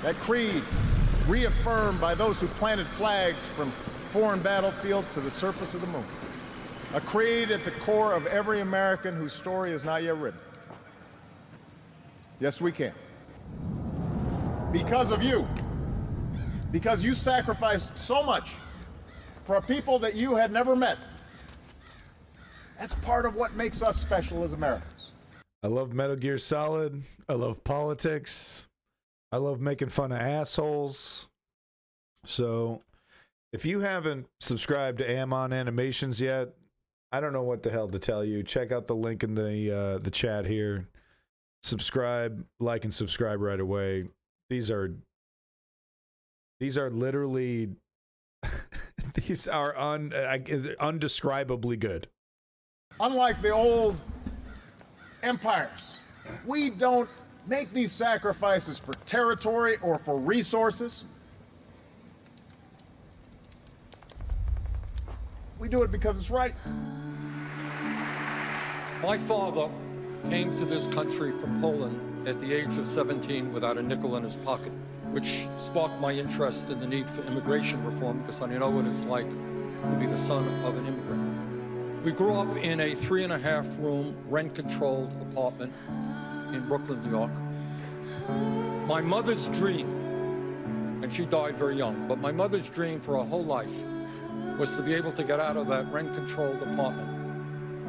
That creed, reaffirmed by those who planted flags from foreign battlefields to the surface of the moon. A creed at the core of every American whose story is not yet written. Yes, we can. Because of you. Because you sacrificed so much for a people that you had never met. That's part of what makes us special as Americans. I love Metal Gear Solid. I love politics. I love making fun of assholes. So, if you haven't subscribed to Ammon Animations yet, I don't know what the hell to tell you. Check out the link in the chat here. Subscribe, like, and subscribe right away. These are literally these are undescribably good. Unlike the old empires, we don't make these sacrifices for territory or for resources. We do it because it's right. My father came to this country from Poland at the age of 17 without a nickel in his pocket, which sparked my interest in the need for immigration reform because I know what it's like to be the son of an immigrant. We grew up in a 3.5-room rent-controlled apartment in Brooklyn, New York. My mother's dream, and she died very young, but my mother's dream for her whole life was to be able to get out of that rent-controlled apartment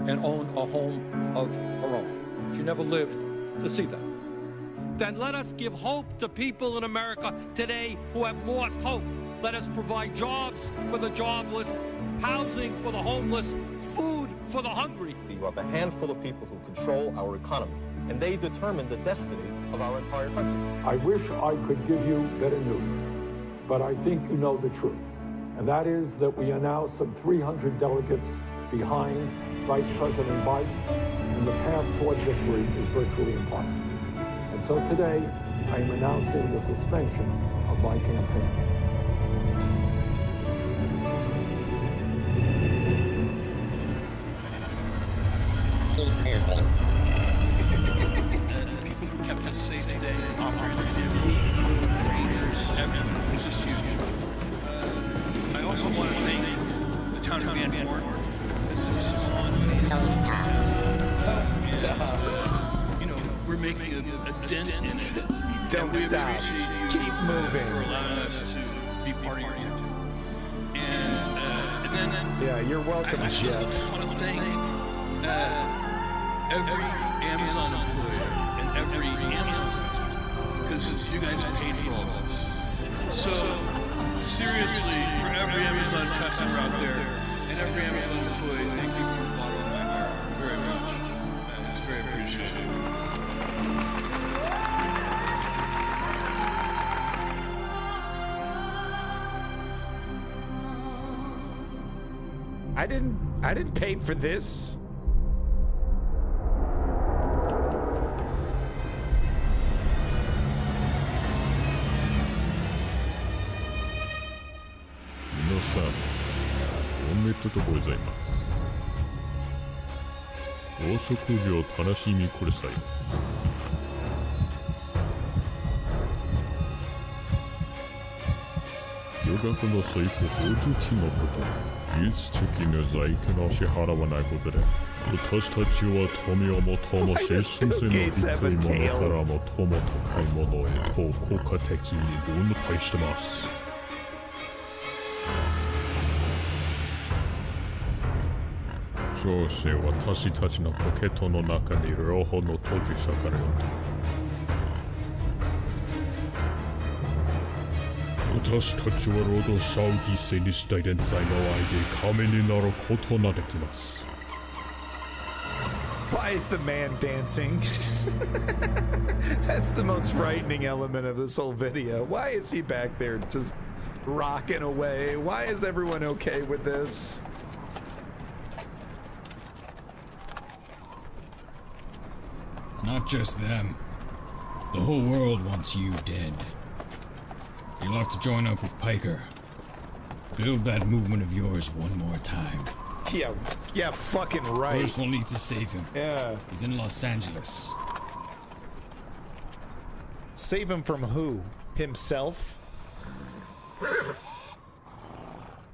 and own a home of her own. She never lived to see that. Then let us give hope to people in America today who have lost hope. Let us provide jobs for the jobless, housing for the homeless, food for the hungry. You have a handful of people who control our economy, and they determine the destiny of our entire country. I wish I could give you better news, but I think you know the truth. And that is that we are now some 300 delegates behind Vice President Biden, and the path toward victory is virtually impossible. And so today, I am announcing the suspension of my campaign. Keep moving. People who kept us safe today operated it's just huge. I also want to thank the town of Van Born. This is Swan. You know, we're making a dent in it. Don't stop. Keep moving. For allowing us to be part of your team. And then yeah, you're welcome, I Jeff. just want to thank every Amazon employee and every Amazon because you guys are paid for all this. So seriously, for every Amazon customer out there and every Amazon employee, thank you from the bottom of my heart very much. It's very appreciated. I didn't pay for this. Minasan, おめでとうございます。お食事を楽しみください。巨額の財布保持金のこと、技術的な財金を支払わないことで、私たちは富をもともし、寸前の低いものからもとも高いものへと効果的に分配してます。そして私たちのポケットの中に両方の当事者からよって私たちは労働者を犠牲にした連載の愛で神になることができます。 Why is the man dancing? That's the most frightening element of this whole video. Why is he back there just rocking away? Why is everyone okay with this? It's not just them. The whole world wants you dead. You'll have to join up with Piker. Build that movement of yours one more time. Yeah, fucking right. First, we'll need to save him. Yeah. He's in Los Angeles. Save him from who? himself.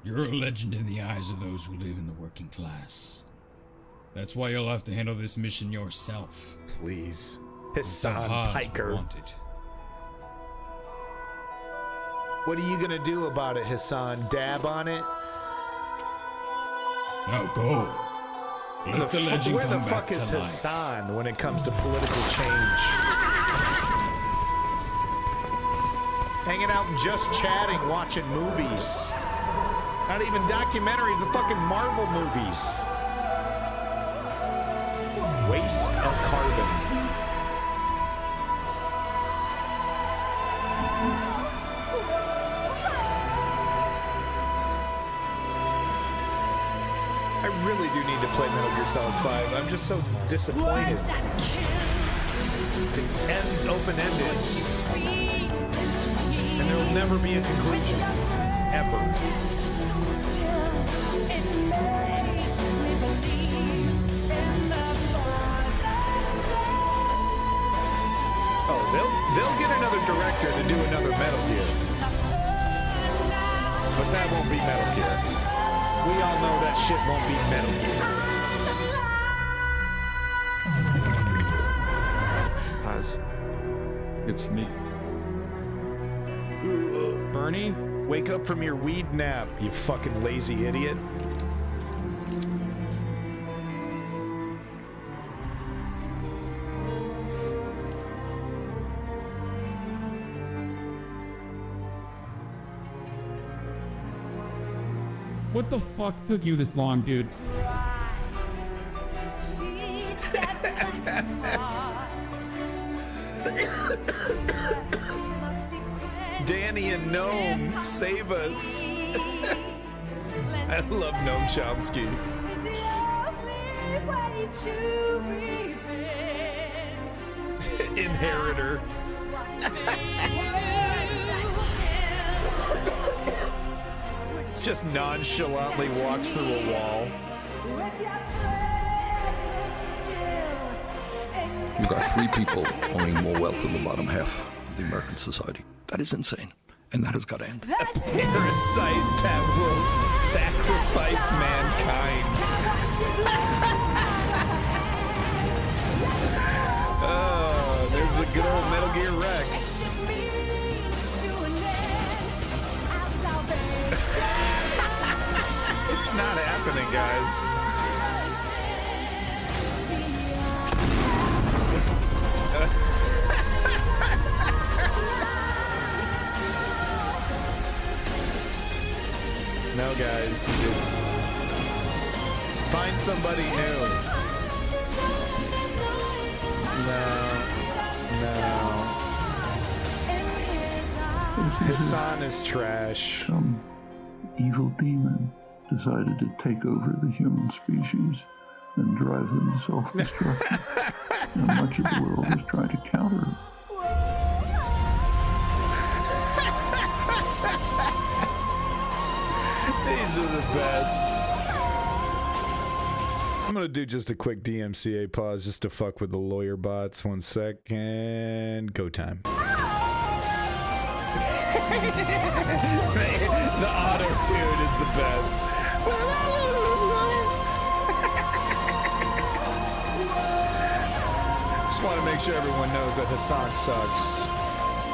You're a legend in the eyes of those who live in the working class. That's why you'll have to handle this mission yourself. Please. Hassan Piker. What are you gonna do about it, Hassan? Dab on it? Now go. Where the fuck is Hassan when it comes to political change? Hanging out and just chatting, watching movies. Not even documentaries, but fucking Marvel movies. Waste of carbon. I really do need to play Metal Gear Solid 5. I'm just so disappointed. It ends open-ended. And there will never be a conclusion. Ever. Oh, they'll get another director to do another Metal Gear. But that won't be Metal Gear. We all know that shit won't be Metal Gear. Paz, it's me. Bernie, wake up from your weed nap, you fucking lazy idiot. What the fuck took you this long, dude? Danny and Noam, save us. I love Noam Chomsky. Inheritor. Just nonchalantly walks through a wall. You got 3 people owning more wealth than the bottom half of the American society. That is insane. And that has got to end. A parasite that will sacrifice mankind. Oh, there's the good old Metal Gear Rex. It's not happening, guys. No, guys, it's find somebody new. No. Hassan is trash. Some evil demon decided to take over the human species and drive them to self-destruction. And much of the world is trying to counter it. These are the best. I'm gonna do just a quick DMCA pause just to fuck with the lawyer bots. 1 second. Go time. The auto-tune is the best. Just want to make sure everyone knows that Hassan sucks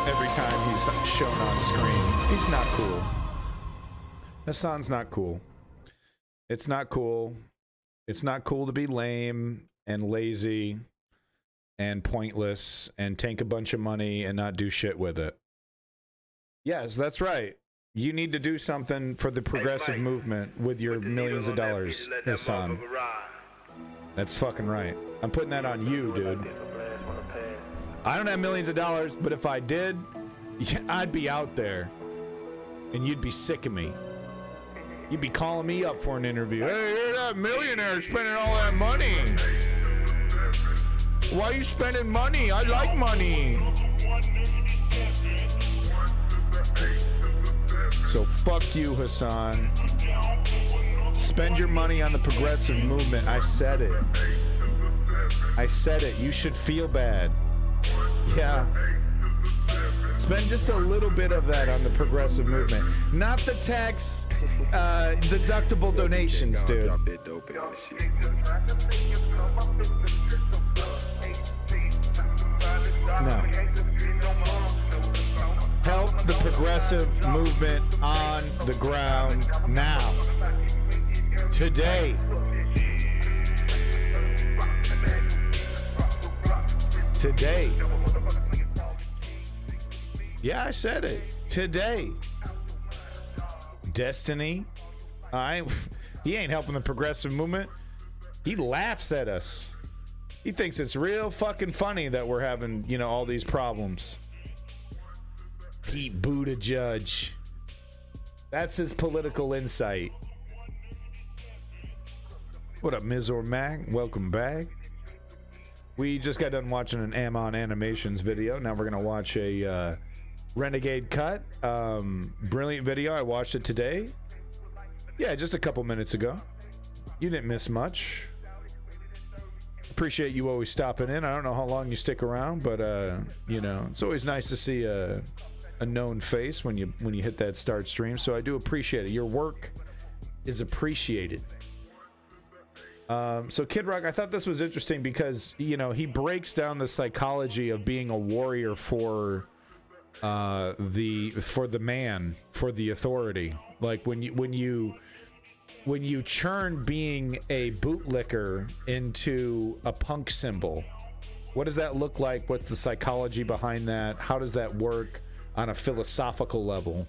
every time he's shown on screen. He's not cool. Hassan's not cool. It's not cool. It's not cool to be lame and lazy and pointless and take a bunch of money and not do shit with it. Yes, that's right. You need to do something for the progressive movement with your millions of dollars, Hassan. That's fucking right. I'm putting that on you, dude. I don't have millions of dollars, but if I did, I'd be out there. And you'd be sick of me. You'd be calling me up for an interview. Hey, you're that millionaire spending all that money. Why are you spending money? I like money. So fuck you, Hassan. Spend your money on the progressive movement. I said it. I said it. You should feel bad. Yeah. Spend just a little bit of that on the progressive movement. Not the tax deductible donations, dude. No. Help the progressive movement on the ground now. Today. Today. Yeah, I said it. Today. Destiny. He ain't helping the progressive movement. He laughs at us. He thinks it's real fucking funny that we're having, you know, all these problems. Pete Buttigieg. That's his political insight. What up, Ms. or Mag? Welcome back. We just got done watching an Amon Animations video. Now we're going to watch a Renegade Cut. Brilliant video. I watched it today. Yeah, just a couple minutes ago. You didn't miss much. Appreciate you always stopping in. I don't know how long you stick around, but you know, it's always nice to see a known face when you hit that start stream. So I do appreciate it. Your work is appreciated. So Kid Rock, I thought this was interesting because, you know, he breaks down the psychology of being a warrior for the man, for the authority. Like when you churn being a bootlicker into a punk symbol, what does that look like? What's the psychology behind that? How does that work on a philosophical level?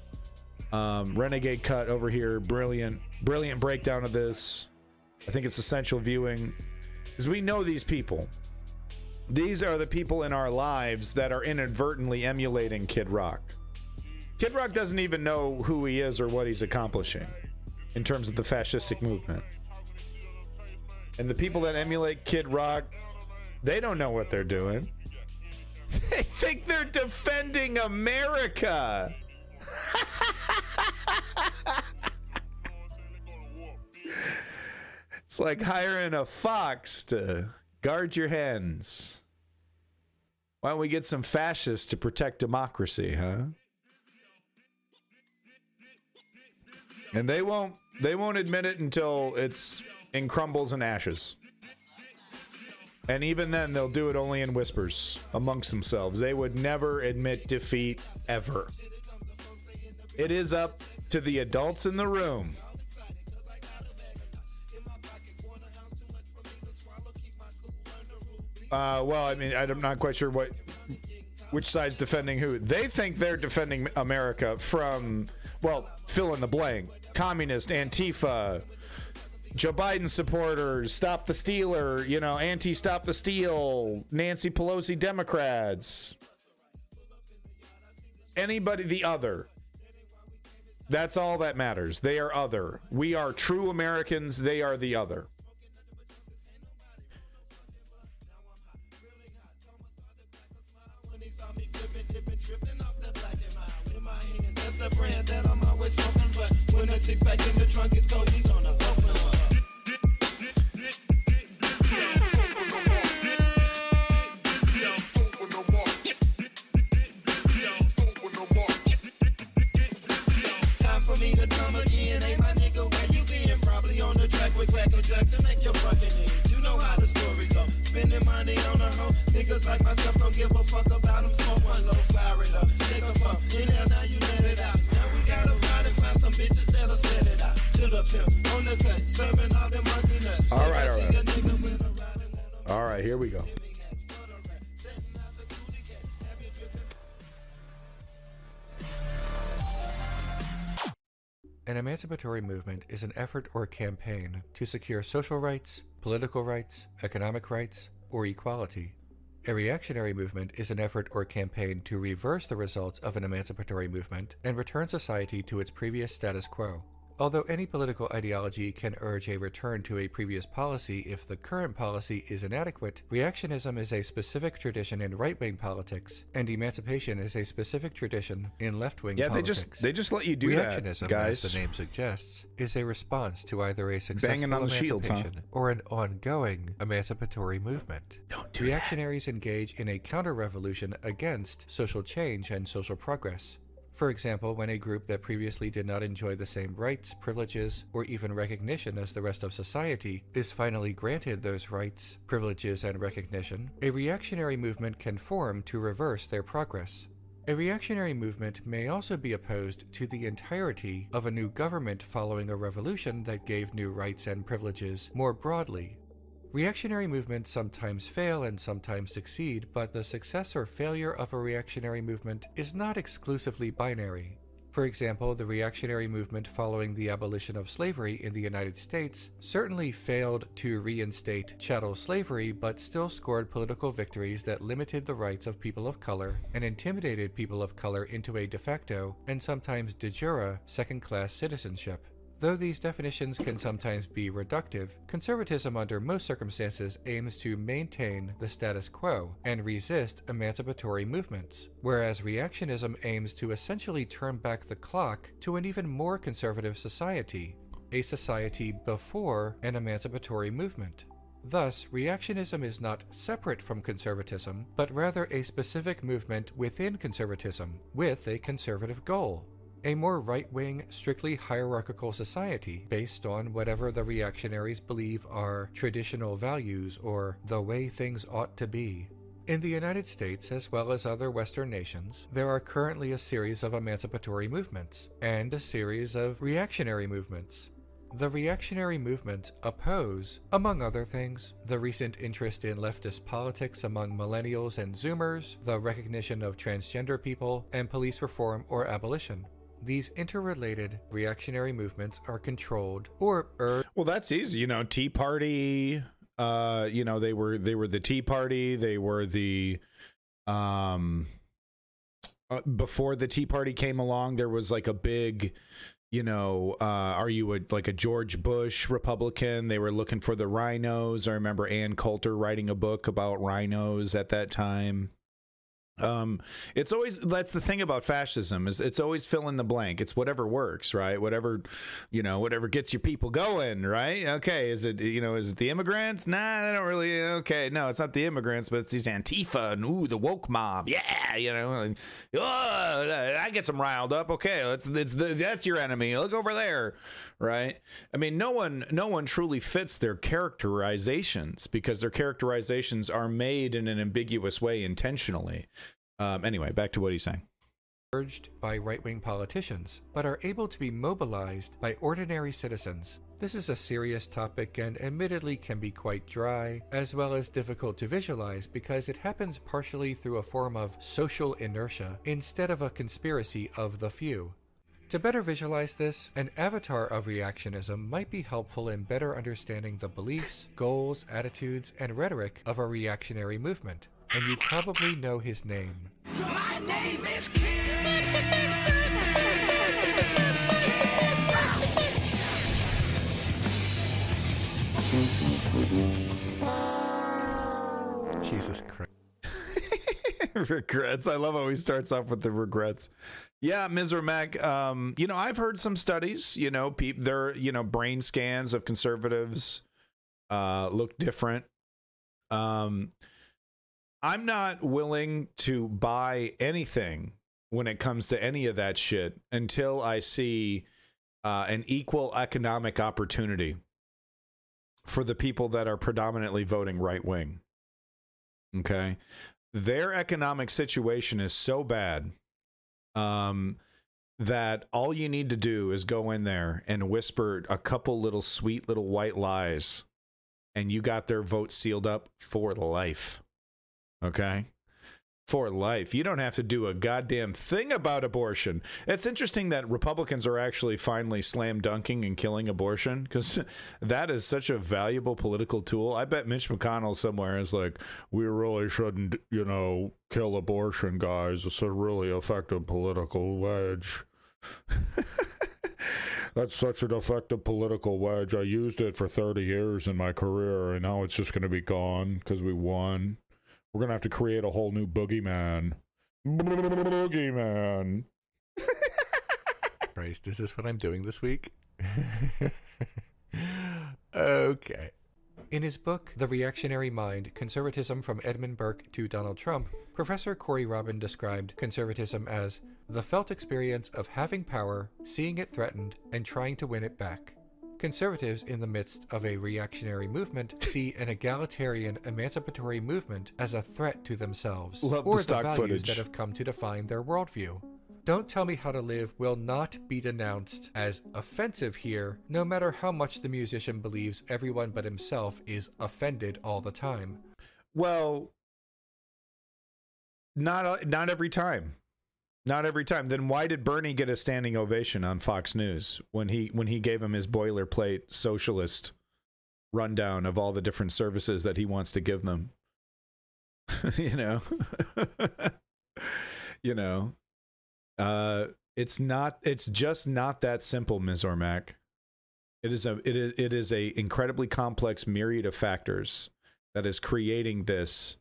Renegade Cut over here, brilliant breakdown of this. I think it's essential viewing because we know these people. These are the people in our lives that are inadvertently emulating Kid Rock. Kid Rock doesn't even know who he is or what he's accomplishing in terms of the fascistic movement. And the people that emulate Kid Rock, they don't know what they're doing. They think they're defending America. It's like hiring a fox to guard your hens. Why don't we get some fascists to protect democracy, huh? And they won't admit it until it's in crumbles and ashes. And even then, they'll do it only in whispers amongst themselves. They would never admit defeat, ever. It is up to the adults in the room. Well, I mean, I'm not quite sure which side's defending who. They think they're defending America from, well, fill in the blank. Communist, Antifa, Joe Biden supporters, Stop the Stealer, you know, anti-Stop the Steal, Nancy Pelosi Democrats. Anybody, the other. That's all that matters. They are other. We are true Americans. They are the other. The brand that I'm always smoking, but when the six pack in the trunk is cold, we gonna open up. Time for me to come again, ain't my nigga, where you been? Probably on the track with Cracker Jack to make your fucking ends. You know how the story go. Spending money on a hoe. Niggas like myself don't give a fuck about them. Smoke one low, fire it up, take a puff. Inhale, now you let it out. Now we gotta ride and find some bitches that'll set it out. To the pimp, on the cut, serving all them monkey nuts. All right. All right, here we go. An emancipatory movement is an effort or campaign to secure social rights, political rights, economic rights, or equality. A reactionary movement is an effort or campaign to reverse the results of an emancipatory movement and return society to its previous status quo. Although any political ideology can urge a return to a previous policy if the current policy is inadequate, reactionism is a specific tradition in right-wing politics, and emancipation is a specific tradition in left-wing politics. They just let you do that, Reactionism, guys. as the name suggests, is a response to either a successful Banging on the shields, huh? emancipation or an ongoing emancipatory movement. Reactionaries engage in a counter-revolution against social change and social progress. For example, when a group that previously did not enjoy the same rights, privileges, or even recognition as the rest of society is finally granted those rights, privileges, and recognition, a reactionary movement can form to reverse their progress. A reactionary movement may also be opposed to the entirety of a new government following a revolution that gave new rights and privileges more broadly. Reactionary movements sometimes fail and sometimes succeed, but the success or failure of a reactionary movement is not exclusively binary. For example, the reactionary movement following the abolition of slavery in the United States certainly failed to reinstate chattel slavery, but still scored political victories that limited the rights of people of color and intimidated people of color into a de facto and sometimes de jure second-class citizenship. Though these definitions can sometimes be reductive, conservatism under most circumstances aims to maintain the status quo and resist emancipatory movements, whereas reactionism aims to essentially turn back the clock to an even more conservative society, a society before an emancipatory movement. Thus, reactionism is not separate from conservatism, but rather a specific movement within conservatism, with a conservative goal. A more right-wing, strictly hierarchical society based on whatever the reactionaries believe are traditional values or the way things ought to be. In the United States, as well as other Western nations, there are currently a series of emancipatory movements and a series of reactionary movements. The reactionary movements oppose, among other things, the recent interest in leftist politics among millennials and Zoomers, the recognition of transgender people, and police reform or abolition. These interrelated reactionary movements are controlled or well, that's easy. You know, Tea Party, you know, they were the Tea Party. They were the before the Tea Party came along, there was like a big, you know, are you like a George Bush Republican? They were looking for the rhinos. I remember Ann Coulter writing a book about rhinos at that time. It's always, that's the thing about fascism, is it's always fill in the blank. It's whatever works, right? Whatever, you know, whatever gets your people going, right? Okay, is it, you know, is it the immigrants? Nah, they don't really. Okay, no, it's not the immigrants, but it's these Antifa and ooh, the woke mob. Yeah, you know, and, oh, I get them riled up. Okay, that's your enemy. Look over there, right? I mean, no one truly fits their characterizations, because their characterizations are made in an ambiguous way intentionally. Anyway, back to what he's saying. Urged by right-wing politicians, but are able to be mobilized by ordinary citizens. This is a serious topic and admittedly can be quite dry, as well as difficult to visualize because it happens partially through a form of social inertia instead of a conspiracy of the few. To better visualize this, an avatar of reactionism might be helpful in better understanding the beliefs, goals, attitudes, and rhetoric of a reactionary movement. And you probably know his name. My name is Kid. Jesus Christ. Regrets. I love how he starts off with the regrets. Yeah, Mr. Mac. You know, I've heard some studies, you know, their, you know, brain scans of conservatives look different. I'm not willing to buy anything when it comes to any of that shit until I see an equal economic opportunity for the people that are predominantly voting right wing. Okay. Their economic situation is so bad that all you need to do is go in there and whisper a couple little sweet little white lies, and you got their vote sealed up for life. Okay? For life. You don't have to do a goddamn thing about abortion. It's interesting that Republicans are actually finally slam dunking and killing abortion, because that is such a valuable political tool. I bet Mitch McConnell somewhere is like, we really shouldn't, you know, kill abortion, guys. It's a really effective political wedge. that's such an effective political wedge. I used it for 30 years in my career, and now it's just going to be gone because we won. We're going to have to create a whole new boogeyman. Boogeyman. Christ, is this what I'm doing this week? Okay. In his book, The Reactionary Mind, Conservatism from Edmund Burke to Donald Trump, Professor Corey Robin described conservatism as the felt experience of having power, seeing it threatened, and trying to win it back. Conservatives in the midst of a reactionary movement see an egalitarian emancipatory movement as a threat to themselves or the values that have come to define their worldview. Don't Tell Me How to Live will not be denounced as offensive here, no matter how much the musician believes everyone but himself is offended all the time. Well, not every time. Not every time. Then why did Bernie get a standing ovation on Fox News when he gave him his boilerplate socialist rundown of all the different services that he wants to give them? You know. You know. It's just not that simple, Ms. Ormack. It is a incredibly complex myriad of factors that is creating this,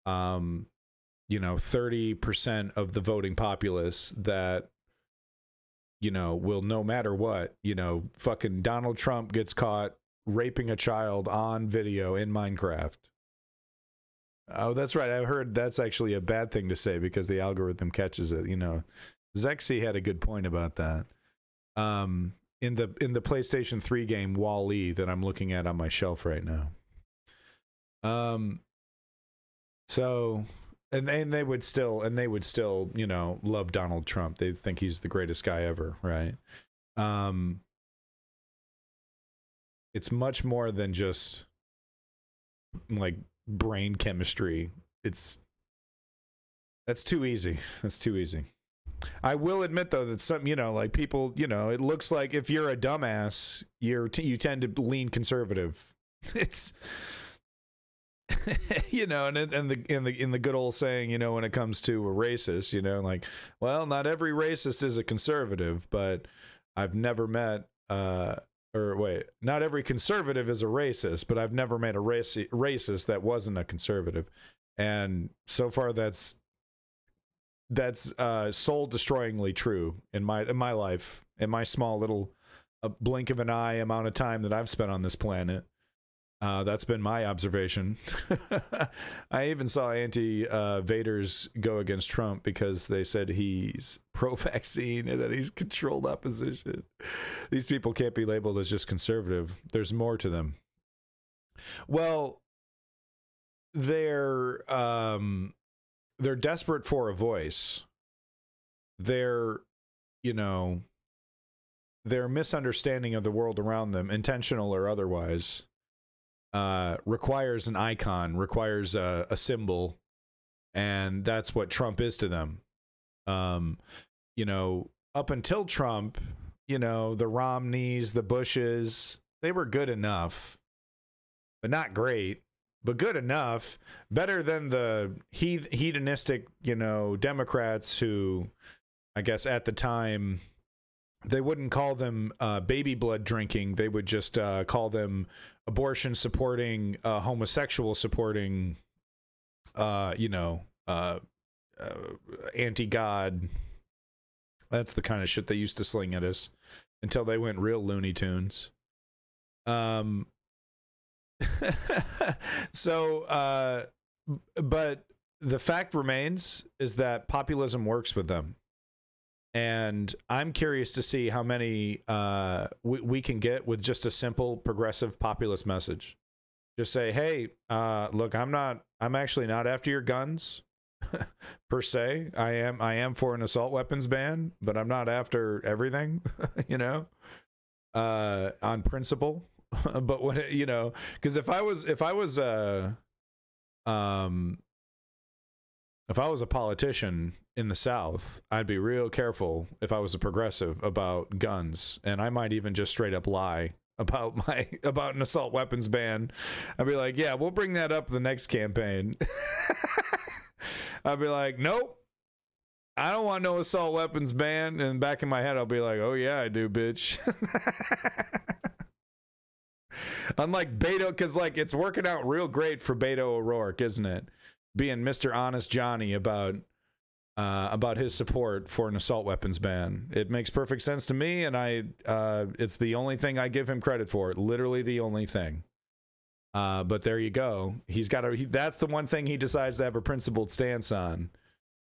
30% of the voting populace that, will no matter what, fucking Donald Trump gets caught raping a child on video in Minecraft. Oh, that's right. I heard that's actually a bad thing to say because the algorithm catches it. Zexy had a good point about that. In the PlayStation 3 game Wall-E that I'm looking at on my shelf right now. So, and they would still, love Donald Trump. They think he's the greatest guy ever, right? It's much more than just like brain chemistry. That's too easy. That's too easy. I will admit though that some, like people, it looks like if you're a dumbass, you tend to lean conservative. It's and the good old saying, when it comes to a racist, like, well, not every racist is a conservative, but I've never met not every conservative is a racist, but I've never met a racist that wasn't a conservative. And so far that's soul destroyingly true in my life, in my small little blink of an eye amount of time that I've spent on this planet. That's been my observation. I even saw anti-Vaders go against Trump because they said he's pro-vaccine and that he's controlled opposition. These people can't be labeled as just conservative. There's more to them. Well, they're desperate for a voice. Their misunderstanding of the world around them, intentional or otherwise, requires an icon, requires a symbol, and that's what Trump is to them. Up until Trump, the Romneys, the Bushes, they were good enough, but not great, but good enough, better than the hedonistic, Democrats who, I guess at the time, they wouldn't call them baby blood drinking. They would just call them abortion supporting, homosexual supporting, anti-God. That's the kind of shit they used to sling at us until they went real Looney Tunes. So, but the fact remains is that populism works with them. And I'm curious to see how many we can get with just a simple progressive populist message. Just say, hey, look, I'm actually not after your guns per se. I am for an assault weapons ban, but I'm not after everything, on principle. But when because if I was a politician in the South, I'd be real careful if I was a progressive about guns, and I might even just straight up lie about an assault weapons ban. I'd be like, yeah, we'll bring that up the next campaign. I'd be like, nope, I don't want no assault weapons ban. And back in my head, I'll be like, oh yeah, I do, bitch. Unlike Beto, because like it's working out real great for Beto O'Rourke, isn't it? Being Mr. Honest Johnny about his support for an assault weapons ban. It makes perfect sense to me, and it's the only thing I give him credit for. Literally the only thing. But there you go. That's the one thing he decides to have a principled stance on,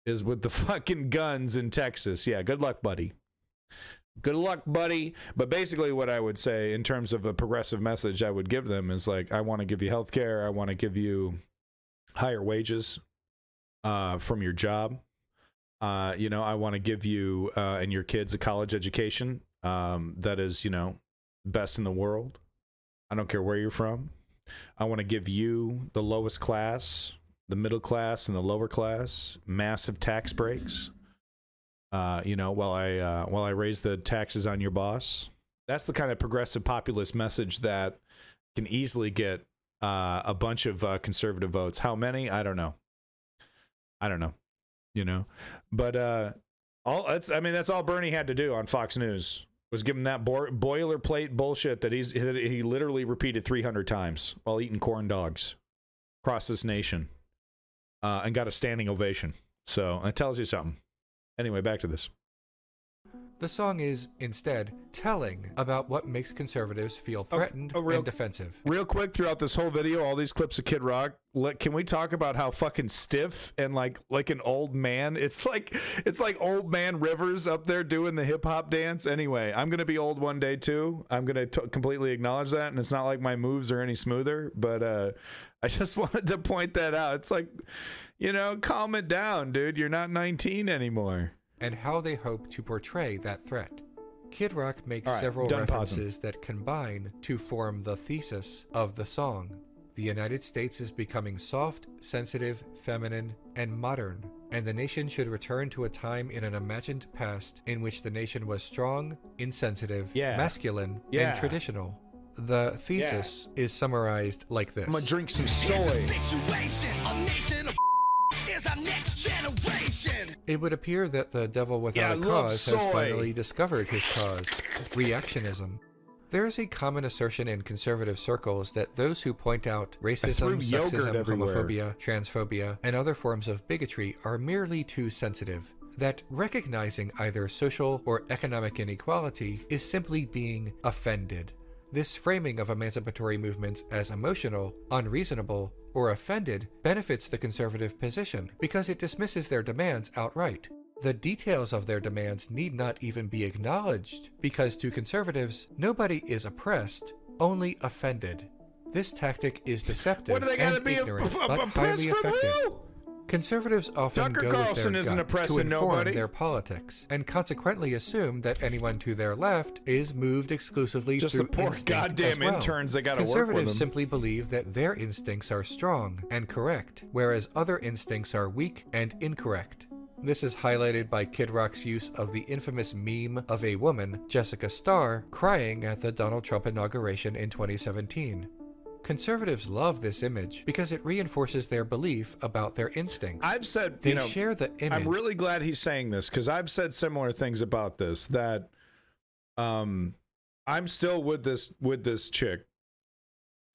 is with the fucking guns in Texas. Yeah, good luck, buddy. Good luck, buddy. But basically what I would say in terms of a progressive message I would give them is like, I want to give you health care. I want to give you higher wages from your job. You know, I want to give you and your kids a college education that is, you know, best in the world. I don't care where you're from. I want to give you the lowest class, the middle class, and the lower class massive tax breaks. You know, while I raise the taxes on your boss. That's the kind of progressive populist message that can easily get a bunch of conservative votes. How many? I don't know. You know, but that's all Bernie had to do on Fox News, was give him that boilerplate bullshit that he literally repeated 300 times while eating corn dogs across this nation, and got a standing ovation. So it tells you something. Anyway, back to this. The song is, instead, telling about what makes conservatives feel threatened and defensive. Real quick, throughout this whole video, all these clips of Kid Rock, can we talk about how fucking stiff and like an old man? It's like old man Rivers up there doing the hip hop dance. Anyway, I'm gonna be old one day too. I'm gonna completely acknowledge that, and it's not like my moves are any smoother, but I just wanted to point that out. It's like, you know, calm it down, dude. You're not 19 anymore. And how they hope to portray that threat. Kid Rock makes several references that combine to form the thesis of the song. The United States is becoming soft, sensitive, feminine, and modern, and the nation should return to a time in an imagined past in which the nation was strong, insensitive, masculine, and traditional. The thesis is summarized like this. I'm gonna drink some soy. Is our next generation. It would appear that the devil without a cause has finally discovered his cause, reactionism. There is a common assertion in conservative circles that those who point out racism, sexism, homophobia, transphobia, and other forms of bigotry are merely too sensitive, that recognizing either social or economic inequality is simply being offended. This framing of emancipatory movements as emotional, unreasonable, or offended benefits the conservative position because it dismisses their demands outright. The details of their demands need not even be acknowledged because to conservatives, nobody is oppressed, only offended. This tactic is deceptive and ignorant, but highly effective. Conservatives often go with their gut to inform their politics, and consequently assume that anyone to their left is moved exclusively through instinct as well. Just the poor goddamn interns that gotta work with them. Conservatives simply believe that their instincts are strong and correct, whereas other instincts are weak and incorrect. This is highlighted by Kid Rock's use of the infamous meme of a woman, Jessica Starr, crying at the Donald Trump inauguration in 2017. Conservatives love this image because it reinforces their belief about their instincts. I've said, they share the image. I'm really glad he's saying this because I've said similar things about this, that I'm still with this chick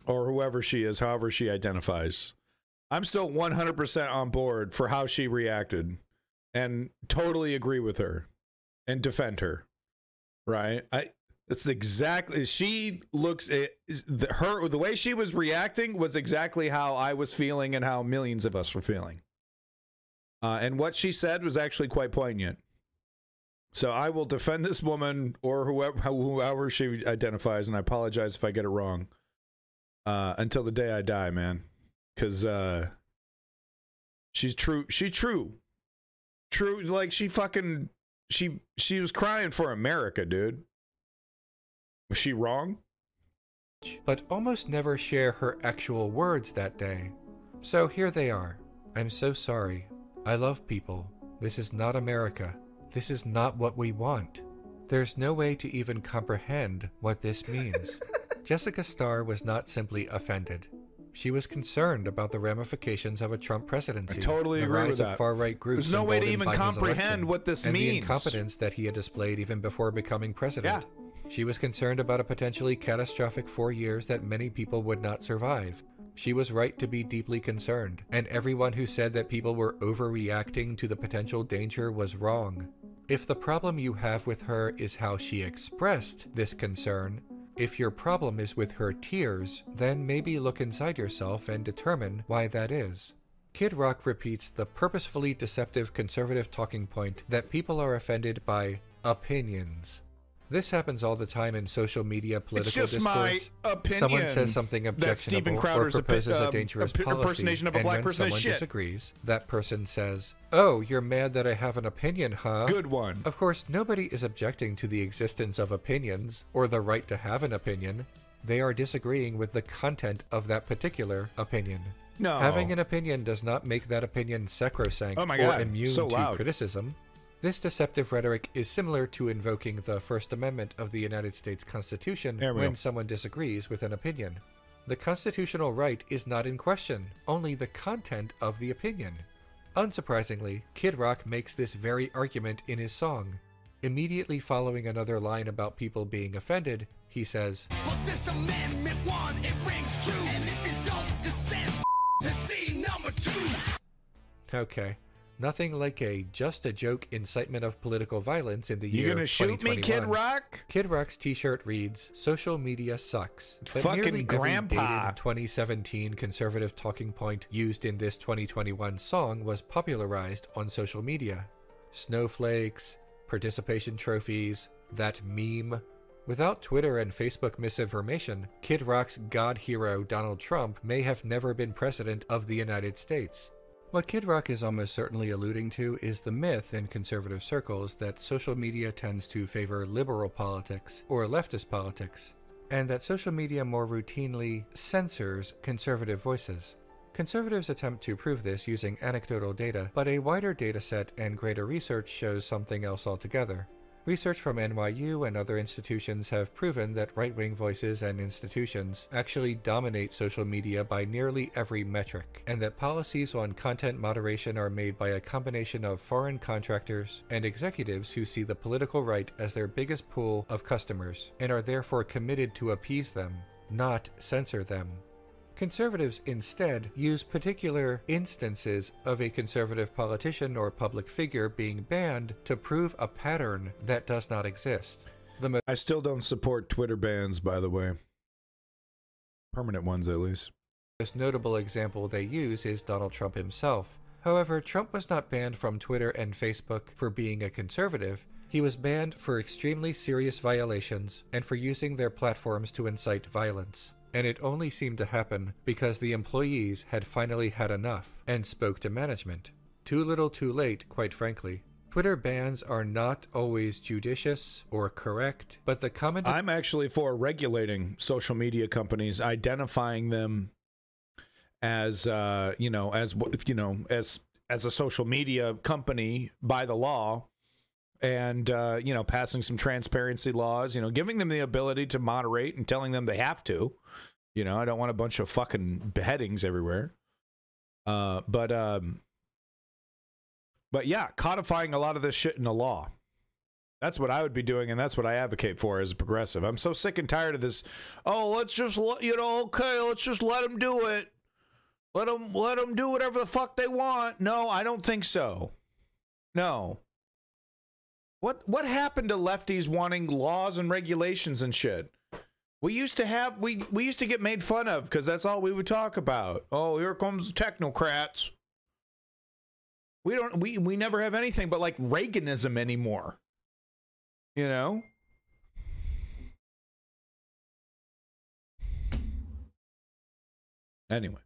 or whoever she is, however she identifies. I'm still 100% on board for how she reacted and totally agree with her and defend her. Right? It's exactly, she looks at the way she was reacting was exactly how I was feeling and how millions of us were feeling. And what she said was actually quite poignant. So I will defend this woman or whoever she identifies, and I apologize if I get it wrong, until the day I die, man. Because she's true. She's true. True. Like she was crying for America, dude. Was she wrong? But almost never share her actual words that day. So here they are. I'm so sorry. I love people. This is not America. This is not what we want. There's no way to even comprehend what this means. Jessica Starr was not simply offended. She was concerned about the ramifications of a Trump presidency. I totally the agree rise with of that. far-right groups. There's no way to emboldened even by his comprehend election, what this and means. the incompetence that he had displayed even before becoming president. She was concerned about a potentially catastrophic 4 years that many people would not survive. She was right to be deeply concerned, and everyone who said that people were overreacting to the potential danger was wrong. If the problem you have with her is how she expressed this concern, if your problem is with her tears, then maybe look inside yourself and determine why that is. Kid Rock repeats the purposefully deceptive conservative talking point that people are offended by opinions. This happens all the time in social media political it's just discourse. my opinion. Someone says something objectionable or proposes a dangerous policy, impersonation of a and black when person is someone shit. disagrees, that person says, "Oh, you're mad that I have an opinion, huh?" Good one. Of course, nobody is objecting to the existence of opinions or the right to have an opinion. They are disagreeing with the content of that particular opinion. No. Having an opinion does not make that opinion sacrosanct Oh my or God, immune so to loud. criticism. This deceptive rhetoric is similar to invoking the First Amendment of the United States Constitution There we when go. someone disagrees with an opinion. The constitutional right is not in question, only the content of the opinion. Unsurprisingly, Kid Rock makes this very argument in his song. Immediately following another line about people being offended, he says, But this amendment one, it rings true. And if you don't dissent, to see number 2. Okay, nothing like a just a joke incitement of political violence in the You year gonna shoot me, 2021. Kid Rock? Kid Rock's t-shirt reads, "Social media sucks." But Fucking nearly grandpa. every dated 2017 conservative talking point used in this 2021 song was popularized on social media. Snowflakes, participation trophies, that meme. Without Twitter and Facebook misinformation, Kid Rock's God hero Donald Trump may have never been president of the United States. What Kid Rock is almost certainly alluding to is the myth in conservative circles that social media tends to favor liberal politics or leftist politics, and that social media more routinely censors conservative voices. Conservatives attempt to prove this using anecdotal data, but a wider data set and greater research shows something else altogether. Research from NYU and other institutions have proven that right-wing voices and institutions actually dominate social media by nearly every metric, and that policies on content moderation are made by a combination of foreign contractors and executives who see the political right as their biggest pool of customers, and are therefore committed to appease them, not censor them. Conservatives instead use particular instances of a conservative politician or public figure being banned to prove a pattern that does not exist. I still don't support Twitter bans, by the way. Permanent ones, at least. The most notable example they use is Donald Trump himself. However, Trump was not banned from Twitter and Facebook for being a conservative. He was banned for extremely serious violations and for using their platforms to incite violence. And it only seemed to happen because the employees had finally had enough and spoke to management. Too little too late, quite frankly. Twitter bans are not always judicious or correct, but the common... I'm actually for regulating social media companies, identifying them as, as a social media company by the law, and, passing some transparency laws, giving them the ability to moderate and telling them they have to. I don't want a bunch of fucking beheadings everywhere. But yeah, codifying a lot of this shit in the law. That's what I would be doing, and that's what I advocate for as a progressive. I'm so sick and tired of this. Oh, let's just, let's just let them do it. Let them do whatever the fuck they want. No, I don't think so. No. What happened to lefties wanting laws and regulations and shit? We used to get made fun of because that's all we would talk about. Oh, here comes the technocrats. We never have anything but like Reaganism anymore. Anyway.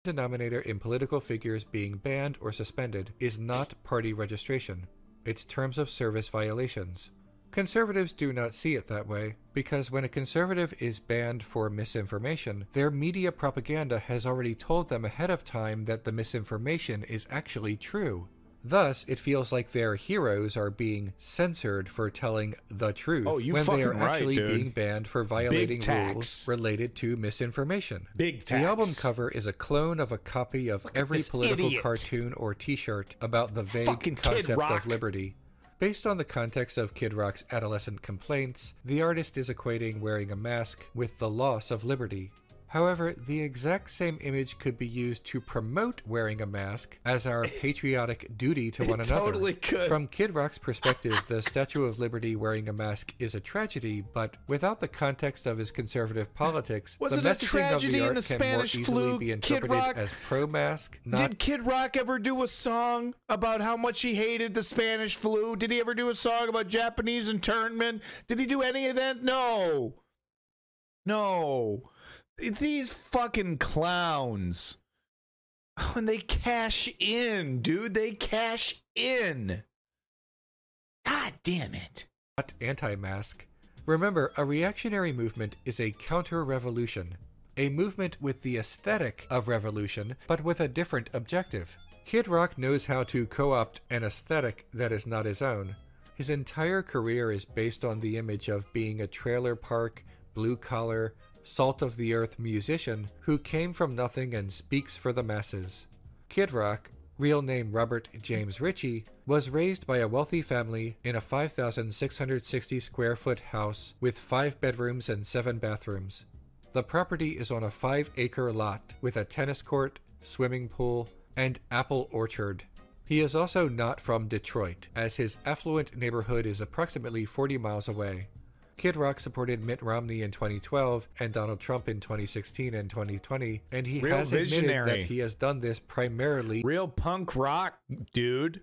Denominator in political figures being banned or suspended is not party registration. It's terms of service violations. Conservatives do not see it that way, because when a conservative is banned for misinformation, their media propaganda has already told them ahead of time that the misinformation is actually true. Thus, it feels like their heroes are being censored for telling the truth when they are actually being banned for violating rules related to misinformation. Big tax. The album cover is a clone of a copy of every political cartoon or t-shirt about the vague concept of liberty. Based on the context of Kid Rock's adolescent complaints, the artist is equating wearing a mask with the loss of liberty. However, the exact same image could be used to promote wearing a mask as our patriotic duty to one another. Totally could. From Kid Rock's perspective, the Statue of Liberty wearing a mask is a tragedy, but without the context of his conservative politics, the messaging of the art can more easily be interpreted as pro-mask, not... Did Kid Rock ever do a song about how much he hated the Spanish flu? Did he ever do a song about Japanese internment? Did he do any of that? No. No. These fucking clowns, when they cash in, dude, they cash in. God damn it. Not anti-mask. Remember, a reactionary movement is a counter-revolution, a movement with the aesthetic of revolution, but with a different objective. Kid Rock knows how to co-opt an aesthetic that is not his own. His entire career is based on the image of being a trailer park, blue-collar, salt-of-the-earth musician who came from nothing and speaks for the masses. Kid Rock, real name Robert James Ritchie, was raised by a wealthy family in a 5,660 square foot house with 5 bedrooms and 7 bathrooms. The property is on a 5-acre lot with a tennis court, swimming pool, and apple orchard. He is also not from Detroit, as his affluent neighborhood is approximately 40 miles away. Kid Rock supported Mitt Romney in 2012 and Donald Trump in 2016 and 2020, and he has admitted that he has done this primarily real punk rock, dude,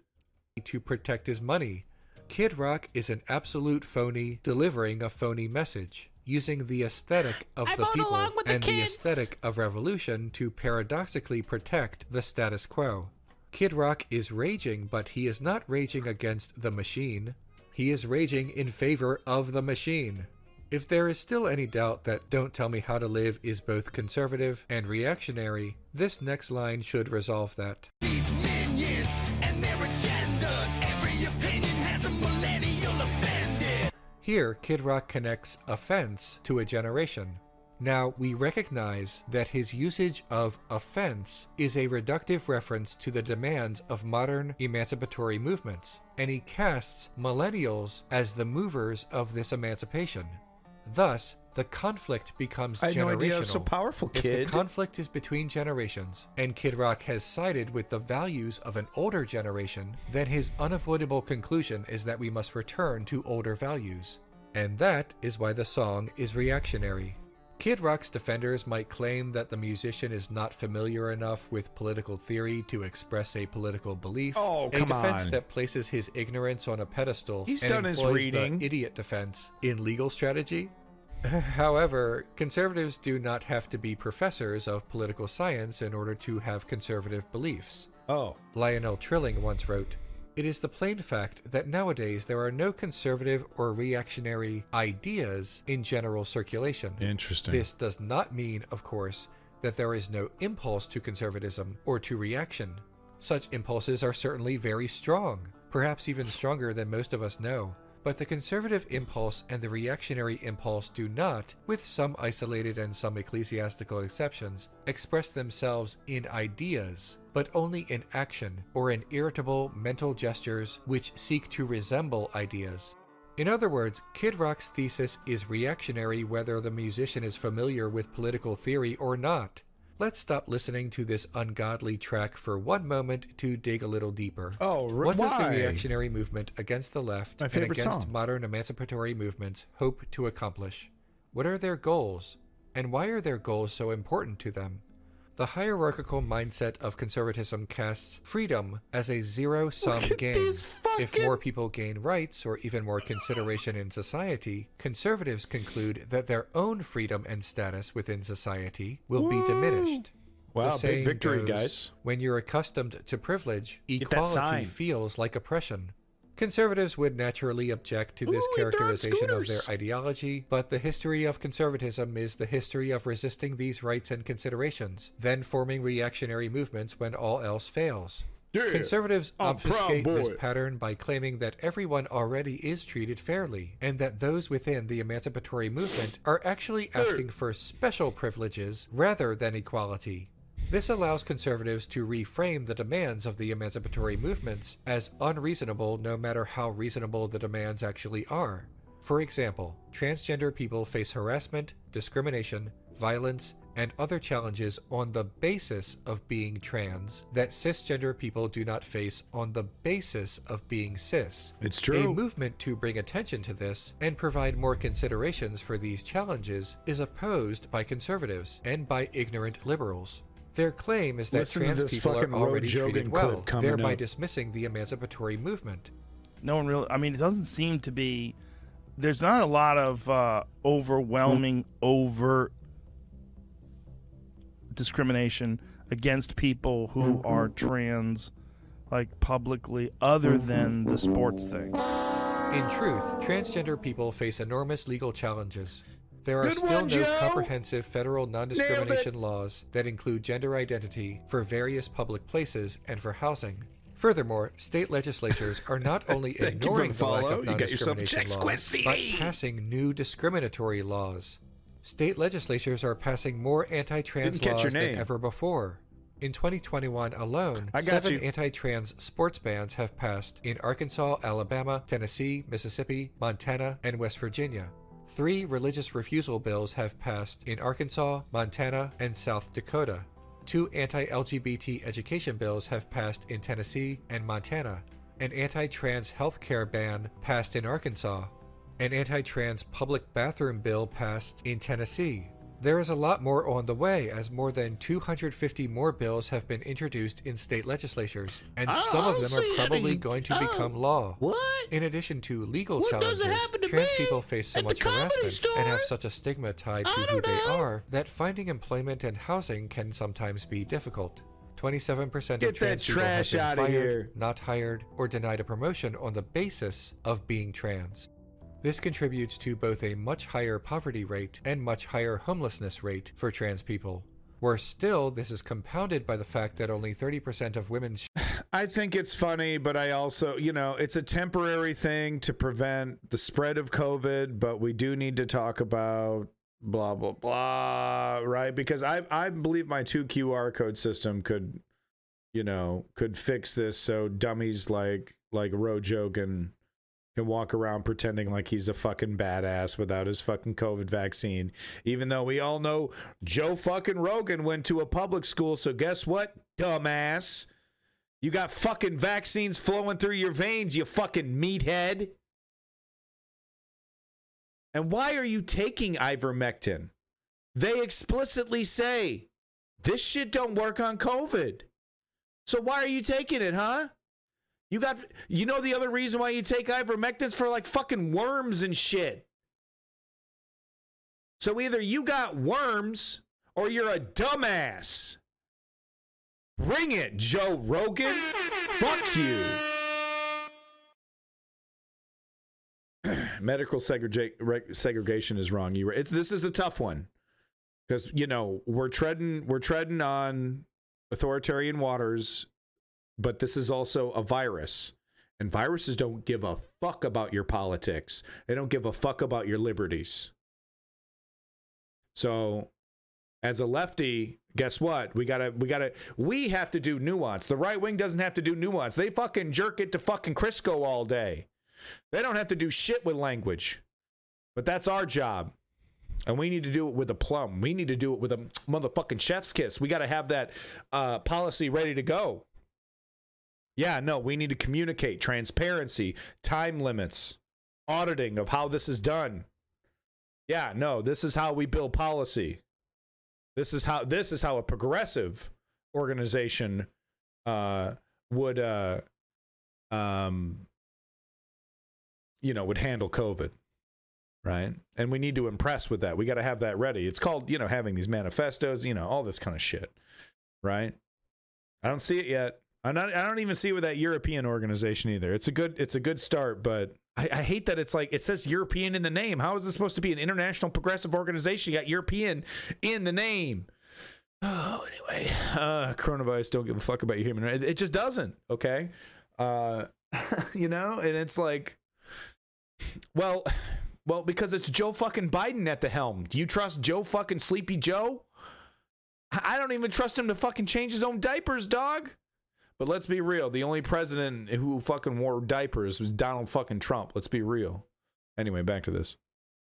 to protect his money. Kid Rock is an absolute phony delivering a phony message, using the aesthetic of the people and the aesthetic of revolution to paradoxically protect the status quo. Kid Rock is raging, but he is not raging against the machine. He is raging in favor of the machine. If there is still any doubt that Don't Tell Me How to Live is both conservative and reactionary, this next line should resolve that. These minions and their agendas, every opinion has a millennial offended. Here, Kid Rock connects offense to a generation. Now, we recognize that his usage of offense is a reductive reference to the demands of modern emancipatory movements, and he casts millennials as the movers of this emancipation. Thus, the conflict becomes generational. I had no idea it was so powerful, kid. If the conflict is between generations, and Kid Rock has sided with the values of an older generation, then his unavoidable conclusion is that we must return to older values. And that is why the song is reactionary. Kid Rock's defenders might claim that the musician is not familiar enough with political theory to express a political belief. Oh, come on. A defense that places his ignorance on a pedestal He's and done his employs reading. the idiot defense in legal strategy. However, conservatives do not have to be professors of political science in order to have conservative beliefs. Oh. Lionel Trilling once wrote, "It is the plain fact that nowadays there are no conservative or reactionary ideas in general circulation." Interesting. This does not mean, of course, that there is no impulse to conservatism or to reaction. Such impulses are certainly very strong, perhaps even stronger than most of us know. But the conservative impulse and the reactionary impulse do not, with some isolated and some ecclesiastical exceptions, express themselves in ideas, but only in action or in irritable mental gestures which seek to resemble ideas. In other words, Kid Rock's thesis is reactionary whether the musician is familiar with political theory or not. Let's stop listening to this ungodly track for one moment to dig a little deeper. Oh, what does the why? reactionary movement against the left My and favorite against song. modern emancipatory movements hope to accomplish? What are their goals? And why are their goals so important to them? The hierarchical mindset of conservatism casts freedom as a zero-sum game. If more people gain rights or even more consideration in society, conservatives conclude that their own freedom and status within society will be diminished. Wow, The big saying victory, goes, guys. when you're accustomed to privilege, Get that equality sign. feels like oppression. Conservatives would naturally object to this characterization of their ideology, but the history of conservatism is the history of resisting these rights and considerations, then forming reactionary movements when all else fails. Yeah, Conservatives I'm obfuscate proud this boy. pattern by claiming that everyone already is treated fairly, and that those within the emancipatory movement are actually asking for special privileges rather than equality. This allows conservatives to reframe the demands of the emancipatory movements as unreasonable, no matter how reasonable the demands actually are. For example, transgender people face harassment, discrimination, violence, and other challenges on the basis of being trans that cisgender people do not face on the basis of being cis. It's true. A movement to bring attention to this and provide more considerations for these challenges is opposed by conservatives and by ignorant liberals. Their claim is that Listen to trans this people are fucking already Roe treated Jogan well, clip coming thereby up. dismissing the emancipatory movement. No one really. I mean, it doesn't seem to be. There's not a lot of overwhelming, overt discrimination against people who are trans, like publicly, other than the sports thing. In truth, transgender people face enormous legal challenges. There are Good still one, no Joe. comprehensive federal non-discrimination laws that include gender identity for various public places and for housing. Furthermore, state legislatures are not only Thank you for ignoring the the lack follow. of You got yourself a non-discrimination Chex laws, Quest CD. but passing new discriminatory laws. State legislatures are passing more anti-trans Didn't catch your laws than name. ever before. In 2021 alone, I got 7 you. anti-trans sports bans have passed in Arkansas, Alabama, Tennessee, Mississippi, Montana, and West Virginia. 3 religious refusal bills have passed in Arkansas, Montana, and South Dakota. 2 anti-LGBT education bills have passed in Tennessee and Montana. An anti-trans health care ban passed in Arkansas. An anti-trans public bathroom bill passed in Tennessee. There is a lot more on the way, as more than 250 more bills have been introduced in state legislatures, and some of them are probably going to become law. What? In addition to legal What doesn't challenges, happen to trans me people face so at the much Comedy harassment Store? and have such a stigma tied to I who don't they know. are that finding employment and housing can sometimes be difficult. 27% Get of trans that people have trash been outta fired, here. not hired, or denied a promotion on the basis of being trans. This contributes to both a much higher poverty rate and much higher homelessness rate for trans people. Worse still, this is compounded by the fact that only 30% of women... I think it's funny, but I also, it's a temporary thing to prevent the spread of COVID, but we do need to talk about blah, blah, blah, right? Because I believe my 2 QR code system could fix this so dummies like Roe Jogan can walk around pretending like he's a fucking badass without his fucking COVID vaccine. Even though we all know Joe fucking Rogan went to a public school, so guess what, dumbass? You got fucking vaccines flowing through your veins, you fucking meathead. And why are you taking ivermectin? They explicitly say this shit don't work on COVID. So why are you taking it, huh? The other reason why you take ivermectin is for like fucking worms and shit. So either you got worms or you're a dumbass. Bring it, Joe Rogan. Fuck you. Medical segregation is wrong. This is a tough one because we're treading on authoritarian waters. But this is also a virus, and viruses don't give a fuck about your politics. They don't give a fuck about your liberties. So as a lefty, guess what? We have to do nuance. The right wing doesn't have to do nuance. They fucking jerk it to fucking Crisco all day. They don't have to do shit with language, but that's our job. And we need to do it with a plum. We need to do it with a motherfucking chef's kiss. We got to have that policy ready to go. Yeah, no, we need to communicate, transparency, time limits, auditing of how this is done. Yeah, no, this is how we build policy. This is how a progressive organization would handle COVID, right? And we need to impress with that. We got to have that ready. It's called, having these manifestos, all this kind of shit, right? I don't see it yet. I don't even see it with that European organization either. It's a good start, but I hate that it's like it says European in the name. How is this supposed to be an international progressive organization? You got European in the name. Oh, anyway, coronavirus don't give a fuck about your human rights. It just doesn't, okay? You know, and it's like, well, because it's Joe fucking Biden at the helm. Do you trust Joe fucking Sleepy Joe? I don't even trust him to fucking change his own diapers, dog. But let's be real. The only president who fucking wore diapers was Donald fucking Trump. Let's be real. Anyway, back to this.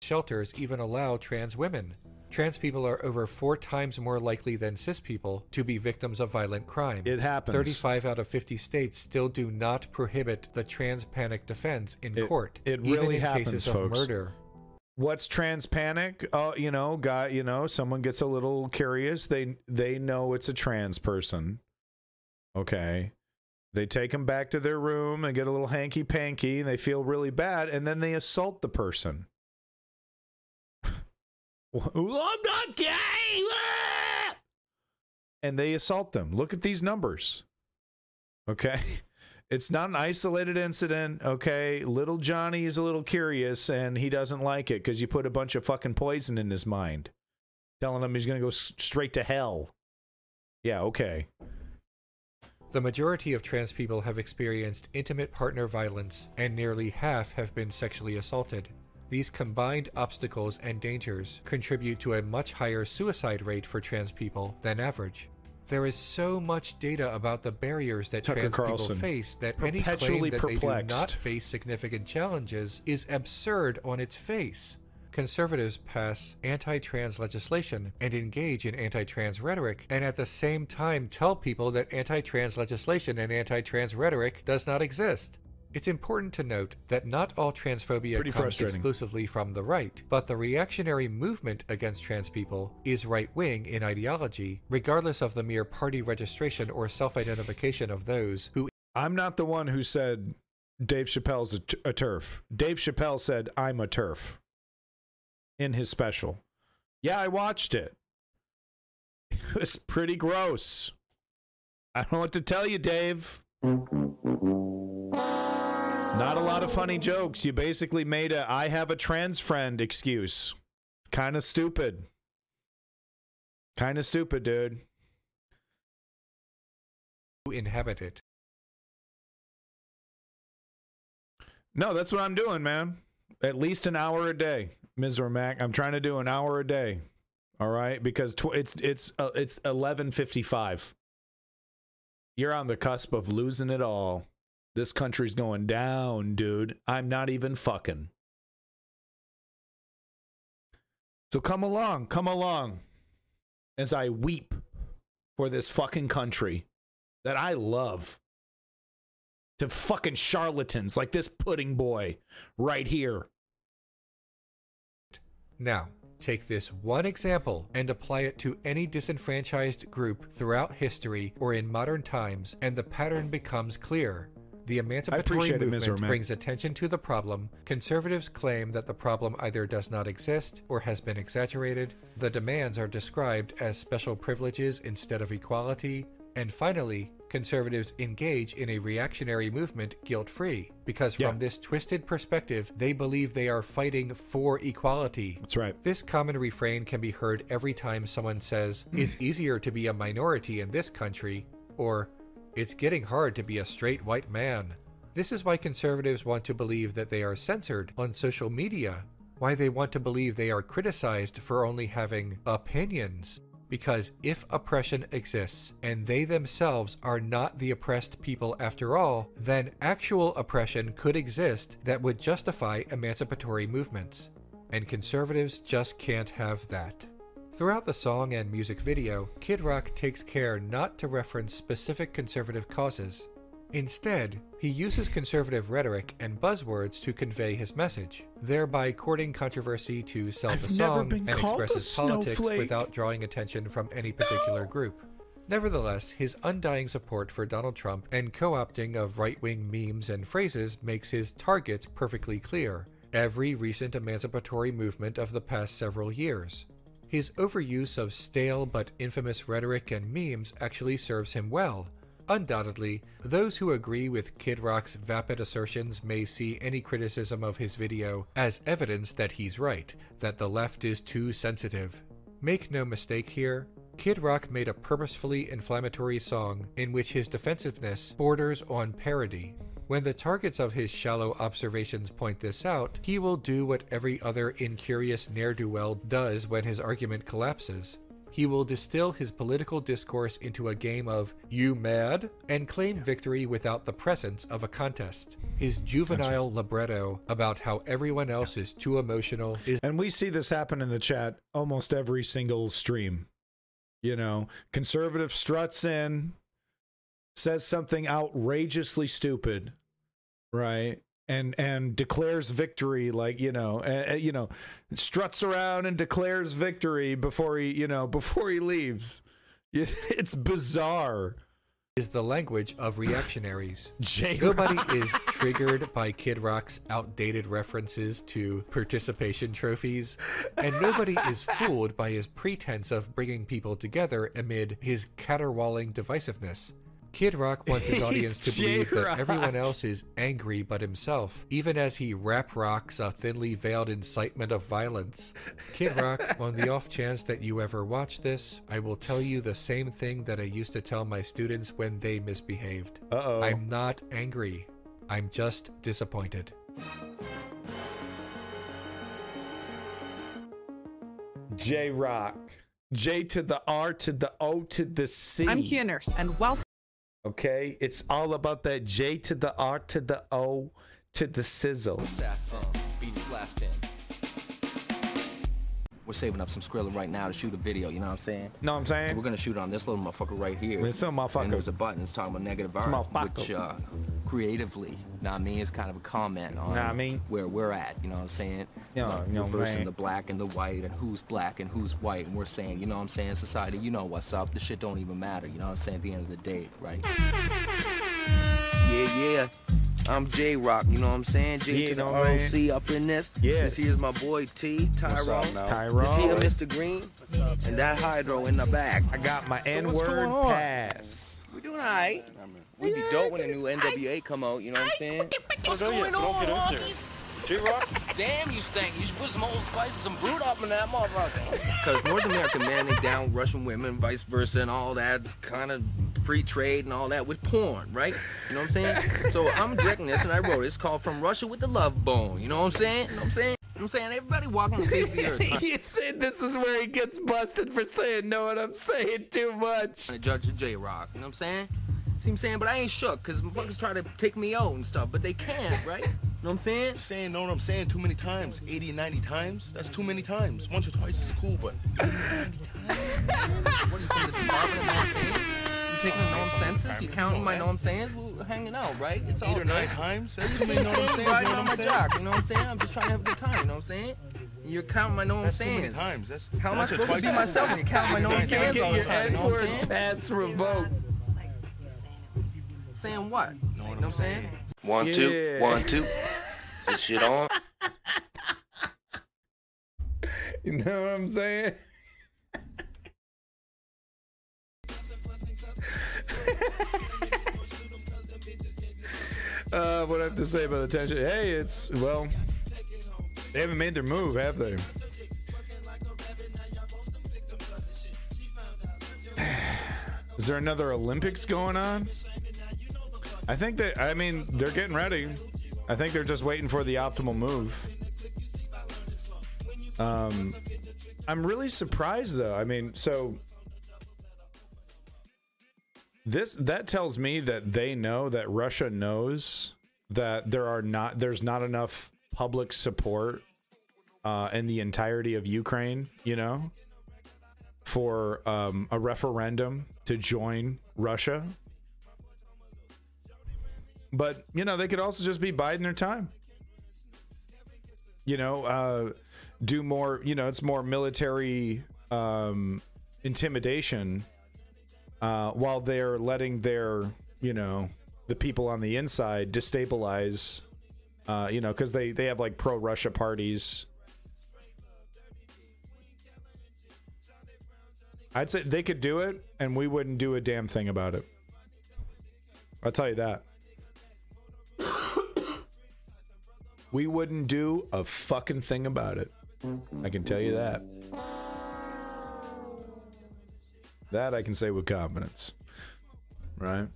Shelters even allow trans women. Trans people are over 4 times more likely than cis people to be victims of violent crime. It happens. 35 out of 50 states still do not prohibit the trans panic defense in court. It even really in happens, cases folks. of murder. What's trans panic? Oh, you know, someone gets a little curious. They know it's a trans person. Okay. They take them back to their room and get a little hanky panky, and they feel really bad, and then they assault the person. I'm not gay! And they assault them. Look at these numbers. Okay? It's not an isolated incident, okay? Little Johnny is a little curious, and he doesn't like it because you put a bunch of fucking poison in his mind, telling him he's going to go straight to hell. Yeah, okay. The majority of trans people have experienced intimate partner violence, and nearly half have been sexually assaulted. These combined obstacles and dangers contribute to a much higher suicide rate for trans people than average. There is so much data about the barriers that Tucker trans Carlson, people face that any claim perpetually that perplexed. they do not face significant challenges is absurd on its face. Conservatives pass anti-trans legislation and engage in anti-trans rhetoric, and at the same time tell people that anti-trans legislation and anti-trans rhetoric does not exist. It's important to note that not all transphobia comes exclusively from the right, but the reactionary movement against trans people is right-wing in ideology, regardless of the mere party registration or self-identification of those who... I'm not the one who said Dave Chappelle's a TERF. Dave Chappelle said, I'm a TERF. In his special. Yeah, I watched it. It was pretty gross. I don't know what to tell you, Dave. Not a lot of funny jokes. You basically made a I have a trans friend excuse. Kind of stupid. Kind of stupid, dude. Who inhabit it. No, that's what I'm doing, man. At least an hour a day, Ms. Mac. I'm trying to do an hour a day. All right, because it's 11:55. You're on the cusp of losing it all. This country's going down, dude. I'm not even fucking. So come along as I weep for this fucking country that I love. To fucking charlatans like this pudding boy right here. Now, take this one example and apply it to any disenfranchised group throughout history or in modern times, and the pattern becomes clear. The emancipatory movement brings attention to the problem. Conservatives claim that the problem either does not exist or has been exaggerated. The demands are described as special privileges instead of equality. And finally, conservatives engage in a reactionary movement guilt-free, because from this twisted perspective, they believe they are fighting for equality. That's right. This common refrain can be heard every time someone says, it's easier to be a minority in this country, or it's getting hard to be a straight white man. This is why conservatives want to believe that they are censored on social media, why they want to believe they are criticized for only having opinions. Because if oppression exists, and they themselves are not the oppressed people after all, then actual oppression could exist that would justify emancipatory movements. And conservatives just can't have that. Throughout the song and music video, Kid Rock takes care not to reference specific conservative causes. Instead, he uses conservative rhetoric and buzzwords to convey his message, thereby courting controversy to sell the song and express his politics without drawing attention from any particular group. Nevertheless, his undying support for Donald Trump and co-opting of right-wing memes and phrases makes his targets perfectly clear: every recent emancipatory movement of the past several years. His overuse of stale but infamous rhetoric and memes actually serves him well. Undoubtedly, those who agree with Kid Rock's vapid assertions may see any criticism of his video as evidence that he's right, that the left is too sensitive. Make no mistake here, Kid Rock made a purposefully inflammatory song in which his defensiveness borders on parody. When the targets of his shallow observations point this out, he will do what every other incurious ne'er-do-well does when his argument collapses. He will distill his political discourse into a game of "you mad?" and claim victory without the presence of a contest. His juvenile libretto about how everyone else is too emotional is— And we see this happen in the chat almost every single stream. You know, conservative struts in, says something outrageously stupid, right? And declares victory, like, struts around and declares victory before he leaves. It's bizarre. Is the language of reactionaries. Nobody is triggered by Kid Rock's outdated references to participation trophies, and nobody is fooled by his pretense of bringing people together amid his caterwauling divisiveness. Kid Rock wants his audience to believe that everyone else is angry but himself, even as he rap rocks a thinly veiled incitement of violence. Kid Rock, on the off chance that you ever watch this, I will tell you the same thing that I used to tell my students when they misbehaved. I'm not angry. I'm just disappointed. J-Rock. J to the R to the O to the C. I'm Kia Nurse, and welcome. Okay, it's all about that J to the R to the O to the sizzle. Assassin, beats blasting. We're saving up some Skrilla right now to shoot a video, you know what I'm saying? Know what I'm saying? So we're gonna shoot on this little motherfucker right here. This little motherfucker. And there's a button that's talking about negative art, which creatively, know what I mean, is kind of a comment on where we're at, you know what I'm saying? Reversing the black and the white and who's black and who's white, and we're saying, you know what I'm saying, society, you know what's up, the shit don't even matter, you know what I'm saying, at the end of the day, right? Yeah. I'm J-Rock, you know what I'm saying? J to the ROC up in this. Yes. This here's my boy T, Tyrone. Tyrone. This here Mr. Green. And that Hydro in the back. I got my N-word pass. We're doing alright. We'd be dope when the new NWA come out, you know what I'm saying? What's going on, Hawkins? J-Rock? Damn, you stink. You should put some Old Spice and some Brute up in that motherfucker. Because North American men, they down Russian women, vice versa, and all that kind of free trade and all that with porn, right? You know what I'm saying? So I'm directing this, and I wrote it. It's called From Russia with the Love Bone. You know what I'm saying? You know what I'm saying? I'm saying everybody walking the face of the earth. You said this is where he gets busted for saying, know what I'm saying, too much. And Judge J-Rock, you know what I'm saying? See what I'm saying? But I ain't shook, because motherfuckers try to take me out and stuff, but they can't, right? You know what I'm saying? You're saying, know what I'm saying, too many times. 80 and 90 times? That's too many times. Once or twice is cool, but 80 and 90 times? What are you from the department of know what I'm saying? You taking the norm census? You counting my know what I'm saying? We're hanging out, right? It's all 8 or 9 times? That's too you many know what I'm saying. riding on my jock, you know what I'm saying? I'm just trying to have a good time, you know what I'm saying? You're counting my know what I'm saying. That's too many times. How am I supposed to be myself when you're counting my know what I'm saying all the time, you know what I'm saying? That's revoked. Saying what? You know what I'm saying? 1, 2, 1, 2. Is this shit on? You know what I'm saying? What I have to say about attention? Hey, it's, well, they haven't made their move, have they? Is there another Olympics going on? I think that, I mean, they're getting ready. I think they're just waiting for the optimal move. I'm really surprised though. I mean, so that tells me that they know, that Russia knows that there's not enough public support in the entirety of Ukraine, you know, for a referendum to join Russia. But, you know, they could also just be biding their time. You know, do more, you know, it's more military intimidation while they're letting their, you know, the people on the inside destabilize, you know, because they have like pro-Russia parties. I'd say they could do it and we wouldn't do a damn thing about it. I'll tell you that. We wouldn't do a fucking thing about it. I can tell you that. That I can say with confidence. Right?